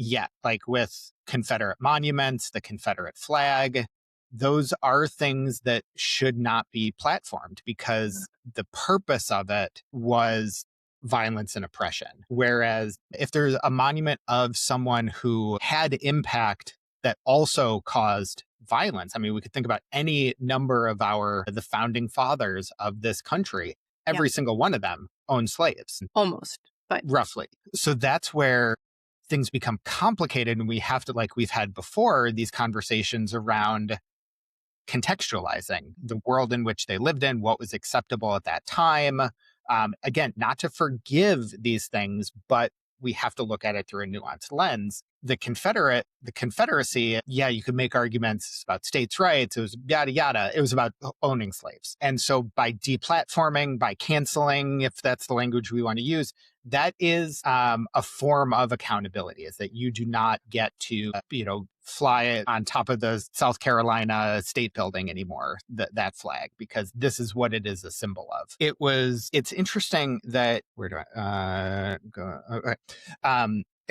like with Confederate monuments, the Confederate flag, those are things that should not be platformed because the purpose of it was violence and oppression. Whereas if there's a monument of someone who had impact that also caused violence, I mean, we could think about any number of the founding fathers of this country. Every single one of them owned slaves. Almost. But roughly. So that's where things become complicated, and we have to, like we've had before, these conversations around contextualizing the world in which they lived in, what was acceptable at that time. Again, not to forgive these things, but we have to look at it through a nuanced lens. The Confederacy, you could make arguments about states' rights. It was yada, yada. It was about owning slaves. And so by deplatforming, by canceling, if that's the language we want to use, that is a form of accountability, is that you do not get to, fly on top of the South Carolina state building anymore, that flag, because this is what it is a symbol of. It's interesting that, where do I go? Okay.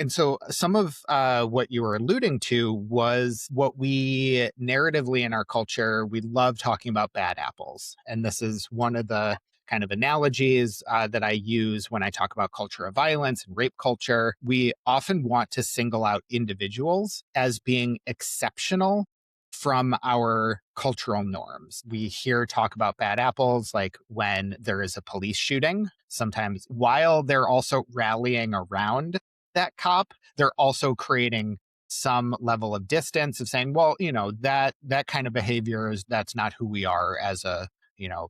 And so some of what you were alluding to was what we narratively in our culture, we love talking about bad apples. And this is one of the kind of analogies that I use when I talk about culture of violence and rape culture. We often want to single out individuals as being exceptional from our cultural norms. We hear talk about bad apples, like when there is a police shooting, sometimes while they're also rallying around that cop, they're also creating some level of distance of saying, well, that kind of behavior that's not who we are as a,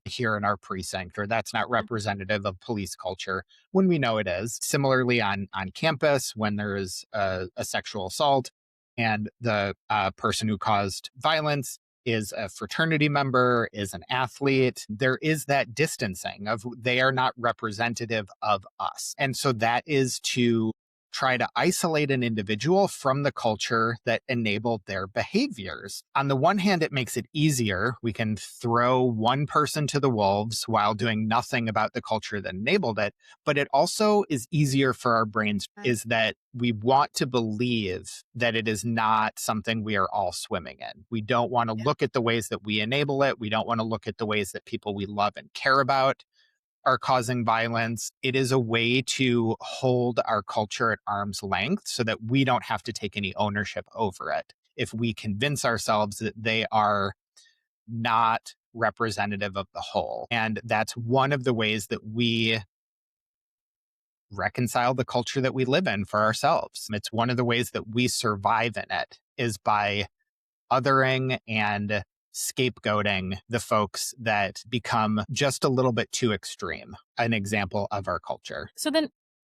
here in our precinct, or that's not representative of police culture, when we know it is. Similarly on campus, when there is a sexual assault and the person who caused violence is a fraternity member, is an athlete, there is that distancing of they are not representative of us. And so that is to try to isolate an individual from the culture that enabled their behaviors. On the one hand, it makes it easier. We can throw one person to the wolves while doing nothing about the culture that enabled it. But it also is easier for our brains, is that we want to believe that it is not something we are all swimming in. We don't want to look at the ways that we enable it. We don't want to look at the ways that people we love and care about are causing violence. It is a way to hold our culture at arm's length so that we don't have to take any ownership over it. If we convince ourselves that they are not representative of the whole. And that's one of the ways that we reconcile the culture that we live in for ourselves. It's one of the ways that we survive in it, is by othering and scapegoating the folks that become just a little bit too extreme, an example of our culture. So then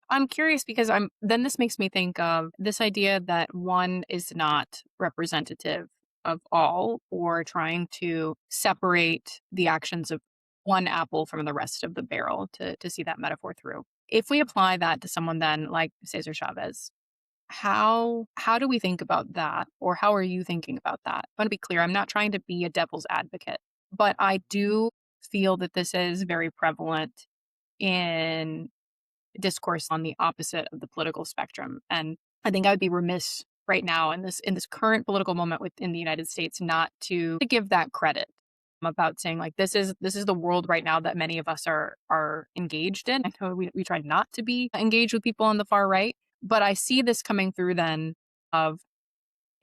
I'm curious, because then this makes me think of this idea that one is not representative of all, or trying to separate the actions of one apple from the rest of the barrel, to see that metaphor through. If we apply that to someone then like César Chávez, how do we think about that? Or how are you thinking about that? I want to be clear, I'm not trying to be a devil's advocate, but I do feel that this is very prevalent in discourse on the opposite of the political spectrum. And I think I would be remiss right now in this current political moment within the United States not to give that credit, about saying like this is the world right now that many of us are engaged in. I know we try not to be engaged with people on the far right, but I see this coming through then of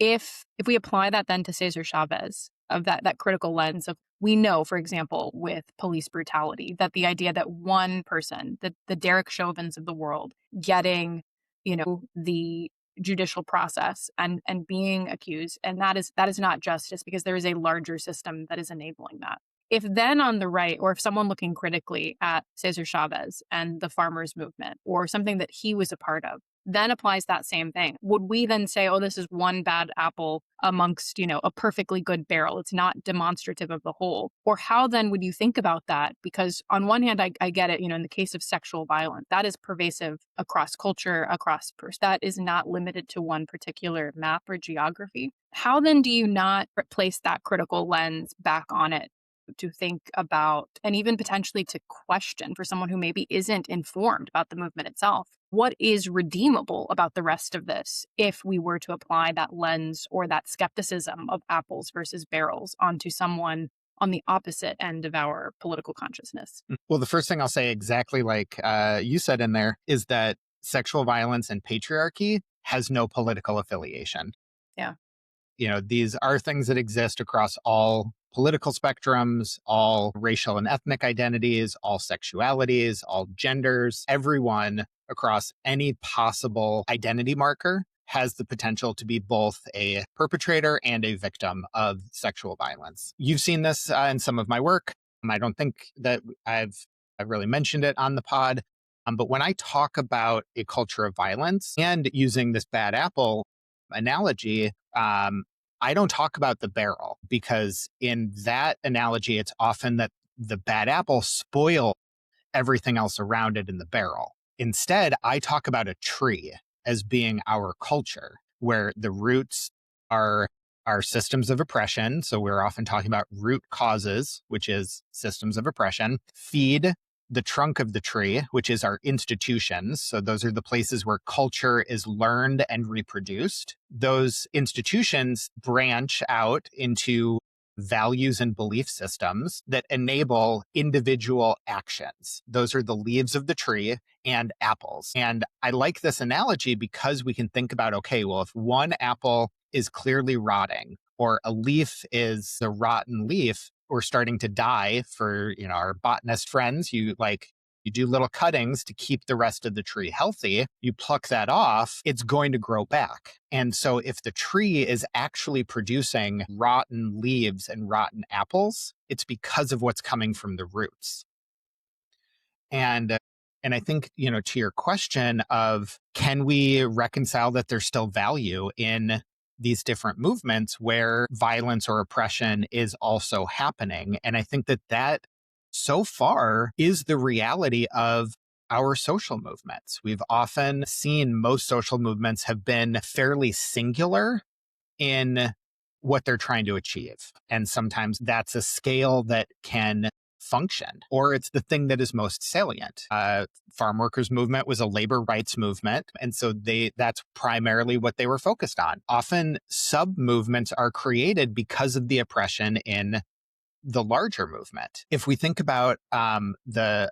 if we apply that then to César Chávez, of that critical lens of, we know, for example, with police brutality, that the idea that one person, the Derek Chauvins of the world, getting, the judicial process and being accused, and that is not justice, because there is a larger system that is enabling that. If then on the right, or if someone looking critically at César Chávez and the farmers movement, or something that he was a part of, then applies that same thing, would we then say, oh, this is one bad apple amongst, a perfectly good barrel? It's not demonstrative of the whole. Or how then would you think about that? Because on one hand, I get it, in the case of sexual violence, that is pervasive across culture, that is not limited to one particular map or geography. How then do you not place that critical lens back on it, to think about, and even potentially to question, for someone who maybe isn't informed about the movement itself, what is redeemable about the rest of this if we were to apply that lens or that skepticism of apples versus barrels onto someone on the opposite end of our political consciousness? Well, the first thing I'll say, exactly like you said in there, is that sexual violence and patriarchy has no political affiliation. Yeah. These are things that exist across all political spectrums, all racial and ethnic identities, all sexualities, all genders. Everyone across any possible identity marker has the potential to be both a perpetrator and a victim of sexual violence. You've seen this in some of my work. I don't think that I've really mentioned it on the pod. But when I talk about a culture of violence, and using this bad apple analogy, I don't talk about the barrel, because in that analogy, it's often that the bad apple spoil everything else around it in the barrel. Instead, I talk about a tree as being our culture, where the roots are our systems of oppression. So we're often talking about root causes, which is systems of oppression, feed the trunk of the tree, which is our institutions. So those are the places where culture is learned and reproduced. Those institutions branch out into values and belief systems that enable individual actions. Those are the leaves of the tree and apples. And I like this analogy because we can think about, okay, well, if one apple is clearly rotting, or a leaf is a rotten leaf, or starting to die, for our botanist friends, you do little cuttings to keep the rest of the tree healthy. You pluck that off, it's going to grow back. And so if the tree is actually producing rotten leaves and rotten apples, it's because of what's coming from the roots. And I think, to your question of, can we reconcile that there's still value in these different movements where violence or oppression is also happening? And I think that so far is the reality of our social movements. We've often seen most social movements have been fairly singular in what they're trying to achieve. And sometimes that's a scale that can function, or it's the thing that is most salient. Farm workers movement was a labor rights movement. And so that's primarily what they were focused on. Often sub movements are created because of the oppression in the larger movement. If we think about the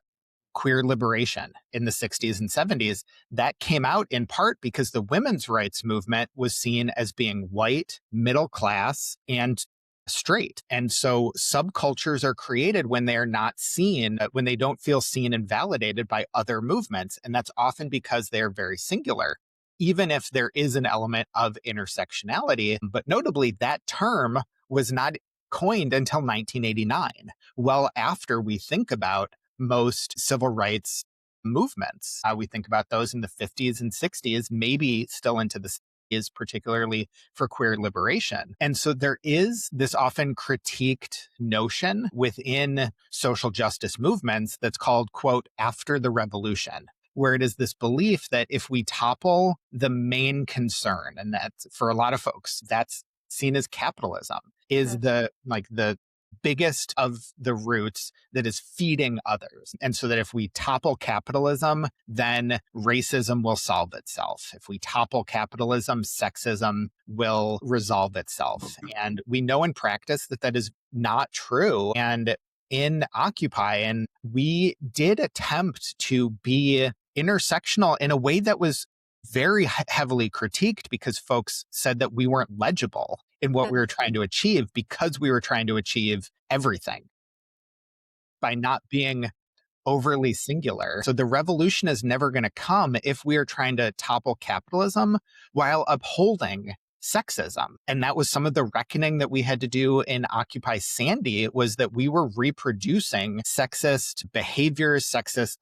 queer liberation in the 60s and 70s, that came out in part because the women's rights movement was seen as being white, middle class, and straight. And so subcultures are created when they are not seen, when they don't feel seen and validated by other movements. And that's often because they are very singular, even if there is an element of intersectionality. But notably, that term was not coined until 1989, well after we think about most civil rights movements. We think about those in the 50s and 60s, maybe still into the 60s, particularly for queer liberation. And so there is this often critiqued notion within social justice movements that's called, quote, after the revolution, where it is this belief that if we topple the main concern, and that's for a lot of folks, that's seen as capitalism, is the biggest of the roots that is feeding others. And so that if we topple capitalism, then racism will solve itself. If we topple capitalism, sexism will resolve itself. And we know in practice that that is not true. And in Occupy, and we did attempt to be intersectional in a way that was very heavily critiqued because folks said that we weren't legible in what we were trying to achieve because we were trying to achieve everything by not being overly singular. So the revolution is never going to come if we are trying to topple capitalism while upholding sexism. And that was some of the reckoning that we had to do in Occupy Sandy, was that we were reproducing sexist behaviors, sexist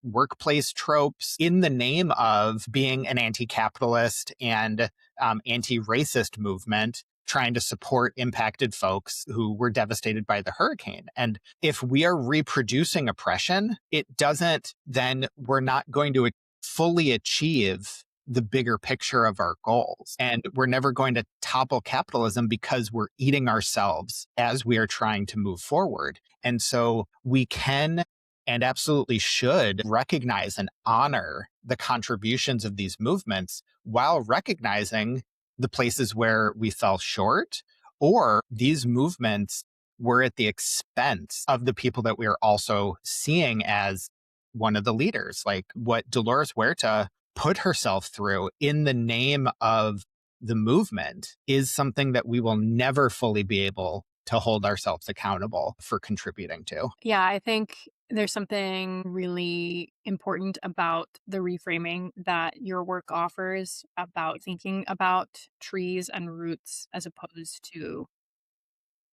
workplace tropes in the name of being an anti-capitalist and anti-racist movement, trying to support impacted folks who were devastated by the hurricane. And if we are reproducing oppression, we're not going to fully achieve the bigger picture of our goals. And we're never going to topple capitalism because we're eating ourselves as we are trying to move forward. And so we can and absolutely should recognize and honor the contributions of these movements while recognizing the places where we fell short, or these movements were at the expense of the people that we are also seeing as one of the leaders, like what Dolores Huerta put herself through in the name of the movement is something that we will never fully be able to hold ourselves accountable for contributing to. Yeah, I think there's something really important about the reframing that your work offers about thinking about trees and roots as opposed to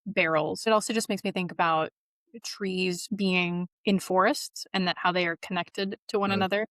barrels. It also just makes me think about trees being in forests and that how they are connected to one another.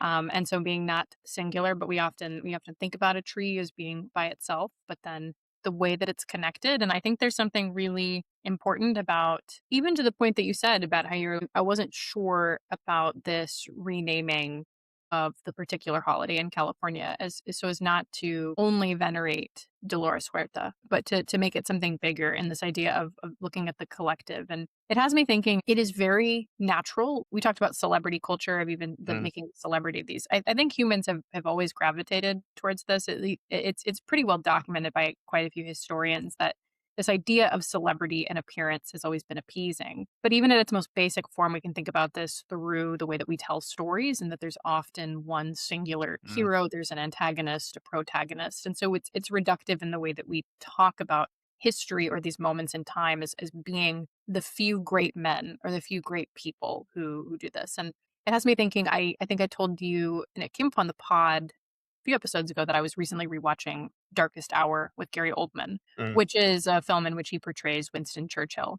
And so being not singular, but we often think about a tree as being by itself, but then the way that it's connected. And I think there's something really important about, even to the point that you said about how I wasn't sure about this renaming of the particular holiday in California so as not to only venerate Dolores Huerta, but to make it something bigger, and this idea of looking at the collective. And it has me thinking it is very natural. We talked about celebrity culture, of even making celebrity of these. I think humans have always gravitated towards this. It's pretty well documented by quite a few historians that this idea of celebrity and appearance has always been appeasing. But even at its most basic form, we can think about this through the way that we tell stories, and that there's often one singular hero, there's an antagonist, a protagonist. And so it's reductive in the way that we talk about history or these moments in time as being the few great men or the few great people who do this. And it has me thinking, I think I told you, and it came up on the pod a few episodes ago, that I was recently rewatching Darkest Hour with Gary Oldman, which is a film in which he portrays Winston Churchill.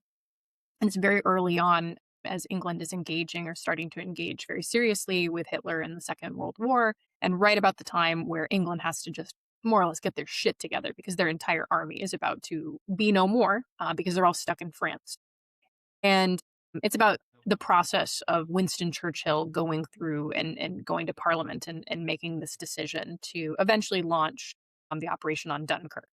And it's very early on, as England is engaging or starting to engage very seriously with Hitler in the Second World War, and right about the time where England has to just more or less get their shit together because their entire army is about to be no more because they're all stuck in France. And it's about the process of Winston Churchill going through and going to Parliament and making this decision to eventually launch the operation on Dunkirk.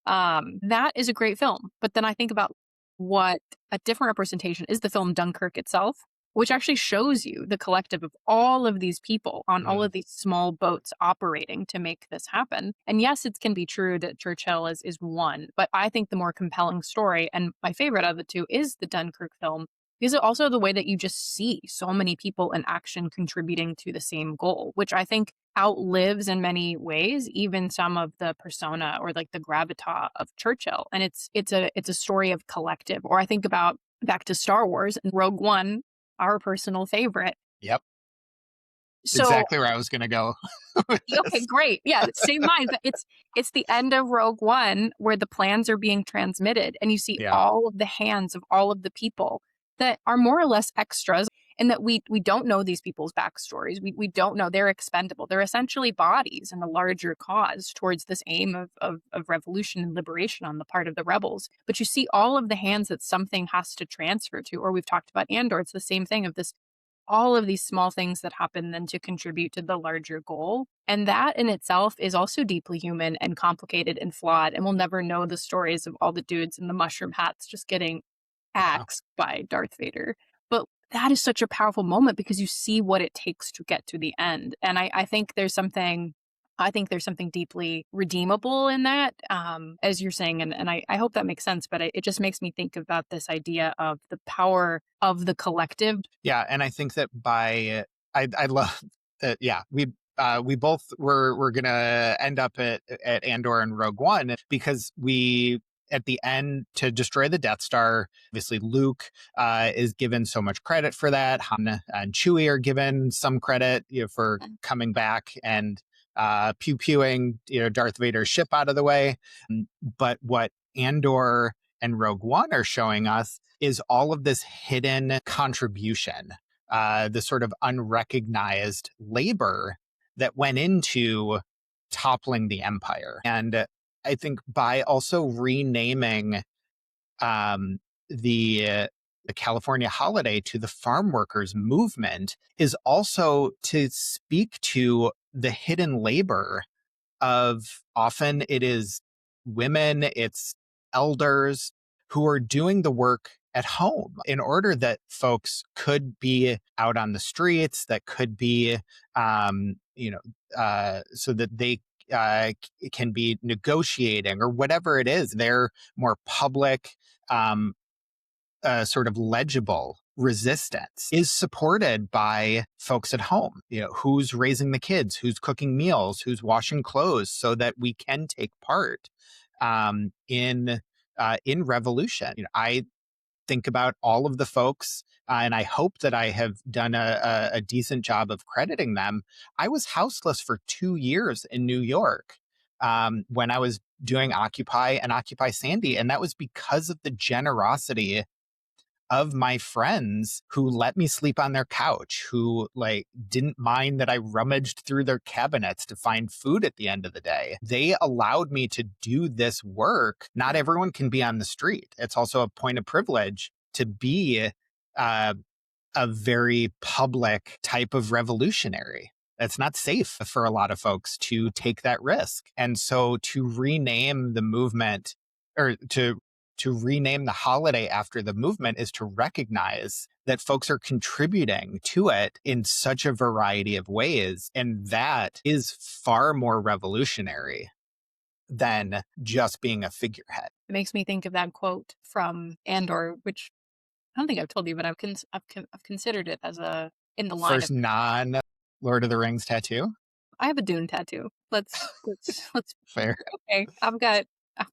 That is a great film. But then I think about what a different representation is the film Dunkirk itself, which actually shows you the collective of all of these people on all of these small boats operating to make this happen. And yes, it can be true that Churchill is one, but I think the more compelling story, and my favorite of the two, is the Dunkirk film, because it also the way that you just see so many people in action contributing to the same goal, which I think outlives in many ways even some of the persona or like the gravitas of Churchill. And it's a story of collective. Or I think about back to Star Wars and Rogue One, our personal favorite. Yep. So Exactly where I was going to go. okay, great. Yeah, same mind. But it's the end of Rogue One where the plans are being transmitted and you see Yeah. all of the hands of all of the people that are more or less extras, and that we don't know these people's backstories. We don't know. They're expendable. They're essentially bodies in a larger cause towards this aim of revolution and liberation on the part of the rebels. But you see all of the hands that something has to transfer to, or we've talked about Andor. It's the same thing of this, all of these small things that happen then to contribute to the larger goal. And that in itself is also deeply human and complicated and flawed. And we'll never know the stories of all the dudes in the mushroom hats just getting axed by Darth Vader. But that is such a powerful moment because you see what it takes to get to the end. And I think there's something deeply redeemable in that, as you're saying. And I hope that makes sense, but it just makes me think about this idea of the power of the collective. Yeah. And I think that I love that. Yeah. We both we're going to end up at Andor and Rogue One because at the end, to destroy the Death Star, obviously Luke is given so much credit for that. Han and Chewie are given some credit, for coming back and pew-pewing, Darth Vader's ship out of the way. But what Andor and Rogue One are showing us is all of this hidden contribution, the sort of unrecognized labor that went into toppling the Empire. And I think by also renaming the California holiday to the farm workers movement is also to speak to the hidden labor of, often it is women, it's elders who are doing the work at home in order that folks could be out on the streets, that could be, so that they can be negotiating or whatever it is. They're more public, sort of legible resistance is supported by folks at home. Who's raising the kids, who's cooking meals, who's washing clothes, so that we can take part in revolution. I think about all of the folks, and I hope that I have done a decent job of crediting them. I was houseless for 2 years in New York when I was doing Occupy and Occupy Sandy, and that was because of the generosity of my friends who let me sleep on their couch, who didn't mind that I rummaged through their cabinets to find food at the end of the day. They allowed me to do this work. Not everyone can be on the street. It's also a point of privilege to be a very public type of revolutionary. It's not safe for a lot of folks to take that risk. And so to rename the movement, or to rename the holiday after the movement, is to recognize that folks are contributing to it in such a variety of ways. And that is far more revolutionary than just being a figurehead. It makes me think of that quote from Andor, which I don't think I've told you, but I've considered it as in the line First of non-Lord of the Rings tattoo. I have a Dune tattoo. Let's Fair. okay. I've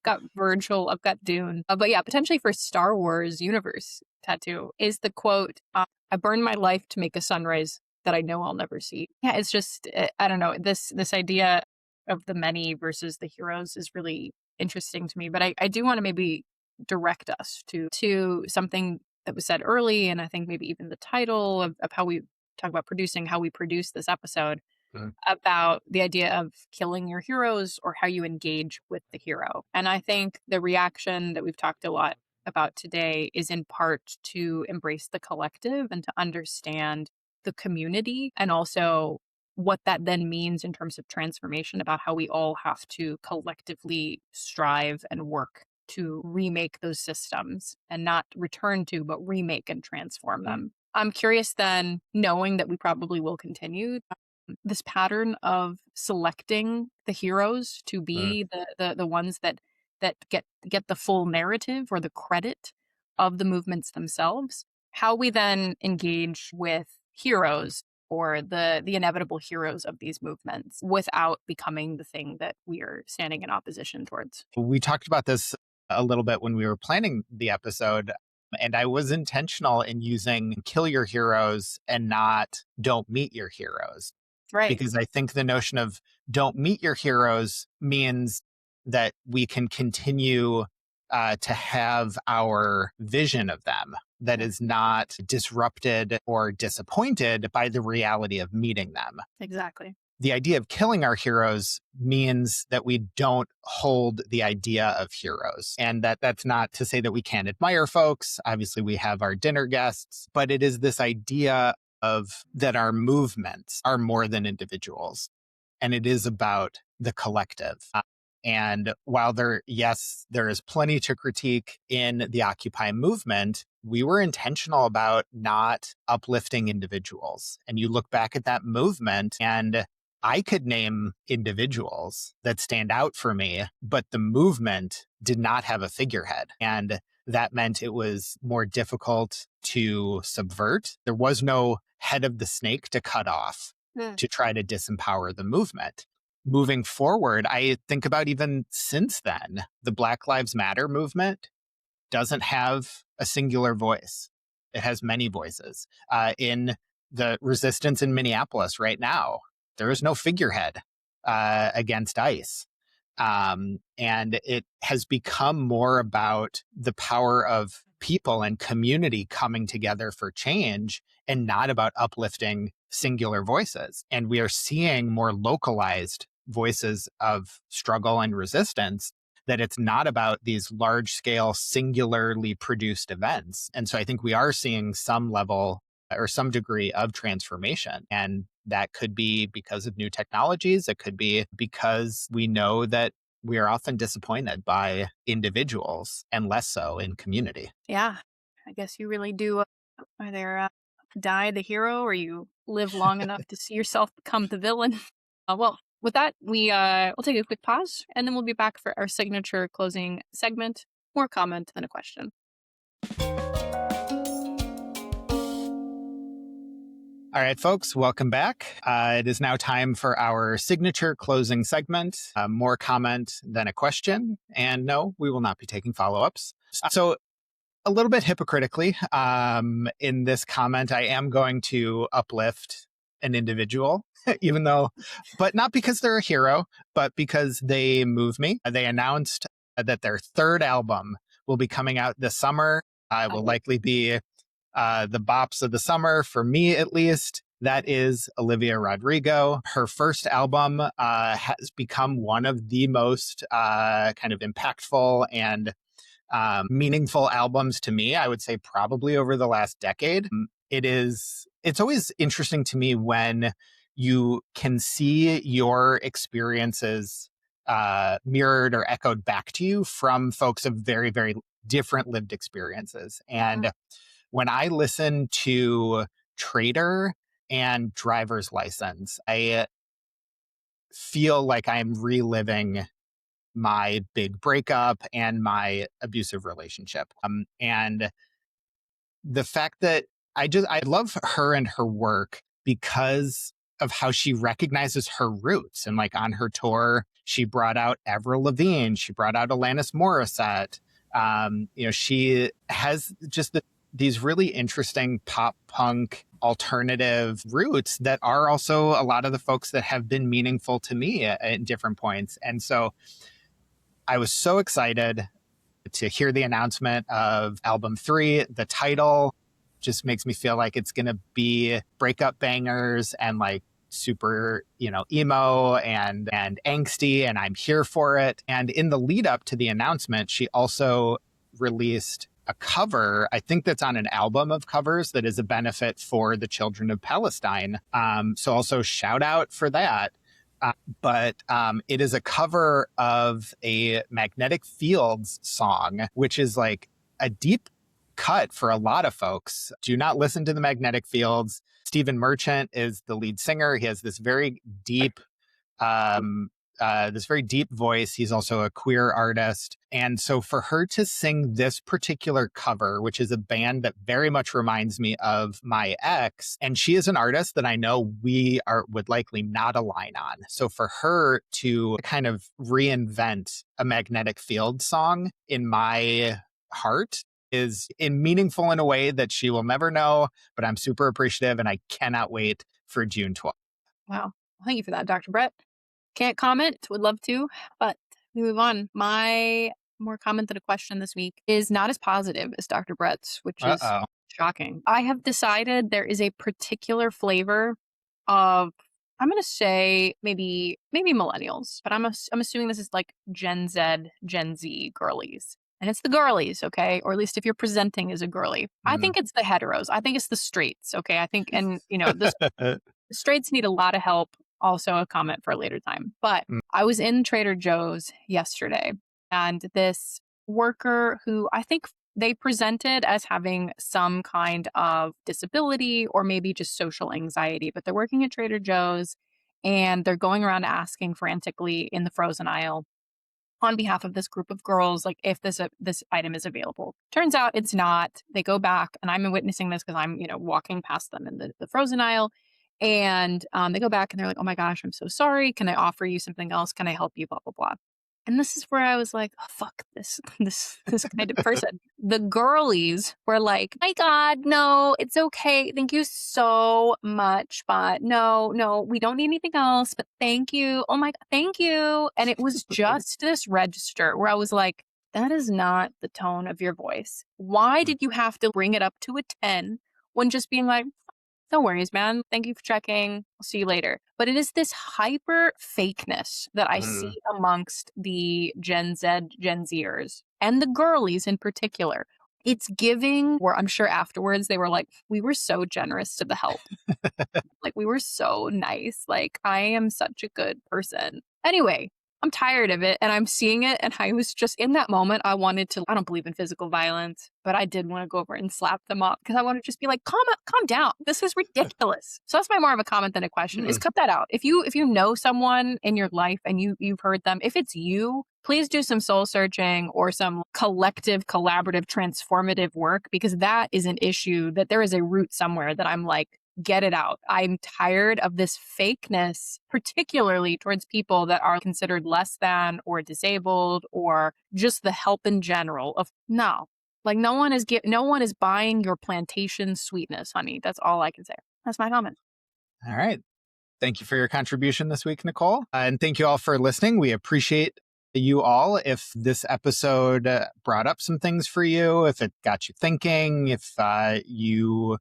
got Virgil, I've got Dune. But yeah, potentially for Star Wars universe tattoo is the quote, I burned my life to make a sunrise that I know I'll never see. Yeah, it's just, I don't know, this idea of the many versus the heroes is really interesting to me. But I do want to maybe direct us to something that was said early, and I think maybe even the title of how we talk about producing, how we produce this episode, about the idea of killing your heroes or how you engage with the hero. And I think the reaction that we've talked a lot about today is in part to embrace the collective and to understand the community, and also what that then means in terms of transformation, about how we all have to collectively strive and work to remake those systems, and not return to, but remake and transform them. I'm curious then, knowing that we probably will continue this pattern of selecting the heroes to be the ones that get the full narrative or the credit of the movements themselves, how we then engage with heroes, or the inevitable heroes of these movements, without becoming the thing that we are standing in opposition towards. We talked about this a little bit when we were planning the episode, and I was intentional in using kill your heroes and not don't meet your heroes. Right. Because I think the notion of don't meet your heroes means that we can continue to have our vision of them that is not disrupted or disappointed by the reality of meeting them. Exactly. The idea of killing our heroes means that we don't hold the idea of heroes. And that's not to say that we can't admire folks. Obviously, we have our dinner guests, but it is this idea of that our movements are more than individuals. And it is about the collective. And while there is plenty to critique in the Occupy movement, we were intentional about not uplifting individuals. And you look back at that movement, and I could name individuals that stand out for me, but the movement did not have a figurehead. And that meant it was more difficult to subvert. There was no head of the snake to cut off to try to disempower the movement. Moving forward, I think about even since then, the Black Lives Matter movement doesn't have a singular voice. It has many voices. In the resistance in Minneapolis right now, there is no figurehead against ICE. And it has become more about the power of people and community coming together for change, and not about uplifting singular voices. And we are seeing more localized voices of struggle and resistance, that it's not about these large scale, singularly produced events. And so I think we are seeing some level or some degree of transformation. And that could be because of new technologies. It could be because we know that we are often disappointed by individuals and less so in community. Yeah, I guess you really do either die the hero, or you live long enough to see yourself become the villain. Well, with that, we'll take a quick pause, and then we'll be back for our signature closing segment. More comment than a question. All right, folks, welcome back. It is now time for our signature closing segment, more comment than a question. And no, we will not be taking follow-ups. So a little bit hypocritically, in this comment, I am going to uplift an individual, even though, but not because they're a hero, but because they move me. They announced that their third album will be coming out this summer. It will likely be the bops of the summer, for me at least. That is Olivia Rodrigo. Her first album has become one of the most kind of impactful and meaningful albums to me, I would say probably over the last decade. It's always interesting to me when you can see your experiences mirrored or echoed back to you from folks of very, very different lived experiences. And when I listen to Traitor and Driver's License, I feel like I'm reliving my big breakup and my abusive relationship. And the fact that I love her and her work because of how she recognizes her roots. And like on her tour, she brought out Avril Lavigne, she brought out Alanis Morissette. She has just these really interesting pop punk alternative roots that are also a lot of the folks that have been meaningful to me at different points. And so I was so excited to hear the announcement of album 3. The title just makes me feel like it's going to be breakup bangers and like super, emo and angsty, and I'm here for it. And in the lead up to the announcement, she also released a cover, I think that's on an album of covers that is a benefit for the children of Palestine. So also shout out for that. But it is a cover of a Magnetic Fields song, which is like a deep cut for a lot of folks. Do not listen to the Magnetic Fields. Stephen Merchant is the lead singer. He has this very deep voice. He's also a queer artist. And so for her to sing this particular cover, which is a band that very much reminds me of my ex, and she is an artist that I know would likely not align on. So for her to kind of reinvent a Magnetic Field song in my heart is meaningful in a way that she will never know, but I'm super appreciative and I cannot wait for June 12th. Wow. Thank you for that, Dr. Brett. Can't comment, would love to, but we move on. My more comment than a question this week is not as positive as Dr. Brett's, which is shocking. I have decided there is a particular flavor of, I'm going to say maybe millennials, but I'm assuming this is like Gen Z, Gen Z girlies. And it's the girlies, okay? Or at least if you're presenting as a girly. I think it's the heteros. I think it's the straights, okay? I think, and the straights need a lot of help. Also a comment for a later time. But I was in Trader Joe's yesterday, and this worker who I think they presented as having some kind of disability or maybe just social anxiety, but they're working at Trader Joe's and they're going around asking frantically in the frozen aisle on behalf of this group of girls, like if this item is available. Turns out it's not. They go back, and I'm witnessing this because I'm, walking past them in the frozen aisle. And they go back and they're like, oh my gosh, I'm so sorry. Can I offer you something else? Can I help you? Blah, blah, blah. And this is where I was like, oh, fuck this kind of person. The girlies were like, my God, no, it's okay. Thank you so much. But no, we don't need anything else. But thank you. Oh my God, thank you. And it was just this register where I was like, that is not the tone of your voice. Why did you have to bring it up to a 10 when just being like, no worries, man. Thank you for checking. I'll see you later. But it is this hyper fakeness that I see amongst the Gen Z, Gen Zers, and the girlies in particular. It's giving, where I'm sure afterwards they were like, we were so generous to the help. Like, we were so nice. Like, I am such a good person. Anyway, I'm tired of it and I'm seeing it. And I was just in that moment, I don't believe in physical violence, but I did want to go over and slap them up because I want to just be like, calm down. This is ridiculous. So that's more of a comment than a question is cut that out. If you know someone in your life and you've heard them, if it's you, please do some soul searching or some collective, collaborative, transformative work, because that is an issue that there is a root somewhere that I'm like, get it out. I'm tired of this fakeness, particularly towards people that are considered less than or disabled or just the help in general of no. Like no one is buying your plantation sweetness, honey. That's all I can say. That's my comment. All right. Thank you for your contribution this week, Nicole. And thank you all for listening. We appreciate you all. If this episode brought up some things for you, if it got you thinking, if you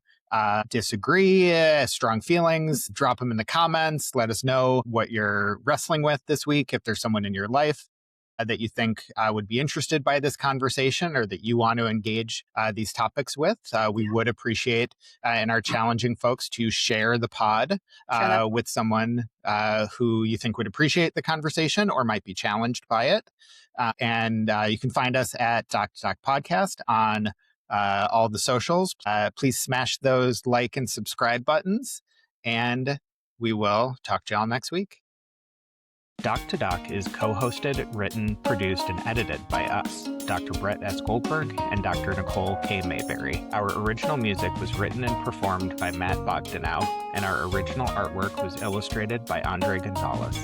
disagree, strong feelings, drop them in the comments. Let us know what you're wrestling with this week. If there's someone in your life that you think would be interested by this conversation or that you want to engage these topics with, we would appreciate in our challenging folks to share the pod with someone who you think would appreciate the conversation or might be challenged by it. And you can find us at Doc to Doc Podcast on all the socials. Please smash those like and subscribe buttons, and we will talk to y'all next week. Doc to Doc is co-hosted, written, produced, and edited by us, Dr. Brett S. Goldberg and Dr. Nicole K. Mayberry. Our original music was written and performed by Matt Bogdanow, and our original artwork was illustrated by Andre Gonzalez.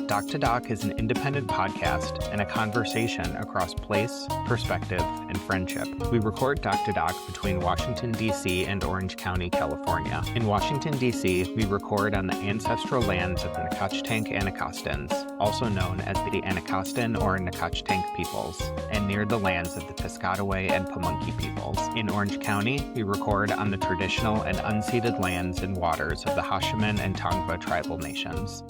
Doc to Doc is an independent podcast and a conversation across place, perspective, and friendship. We record Doc to Doc between Washington, D.C. and Orange County, California. In Washington, D.C., we record on the ancestral lands of the Nacotchtank Anacostans, also known as the Anacostan or Nacotchtank peoples, and near the lands of the Piscataway and Pamunkey peoples. In Orange County, we record on the traditional and unceded lands and waters of the Hashiman and Tongva tribal nations.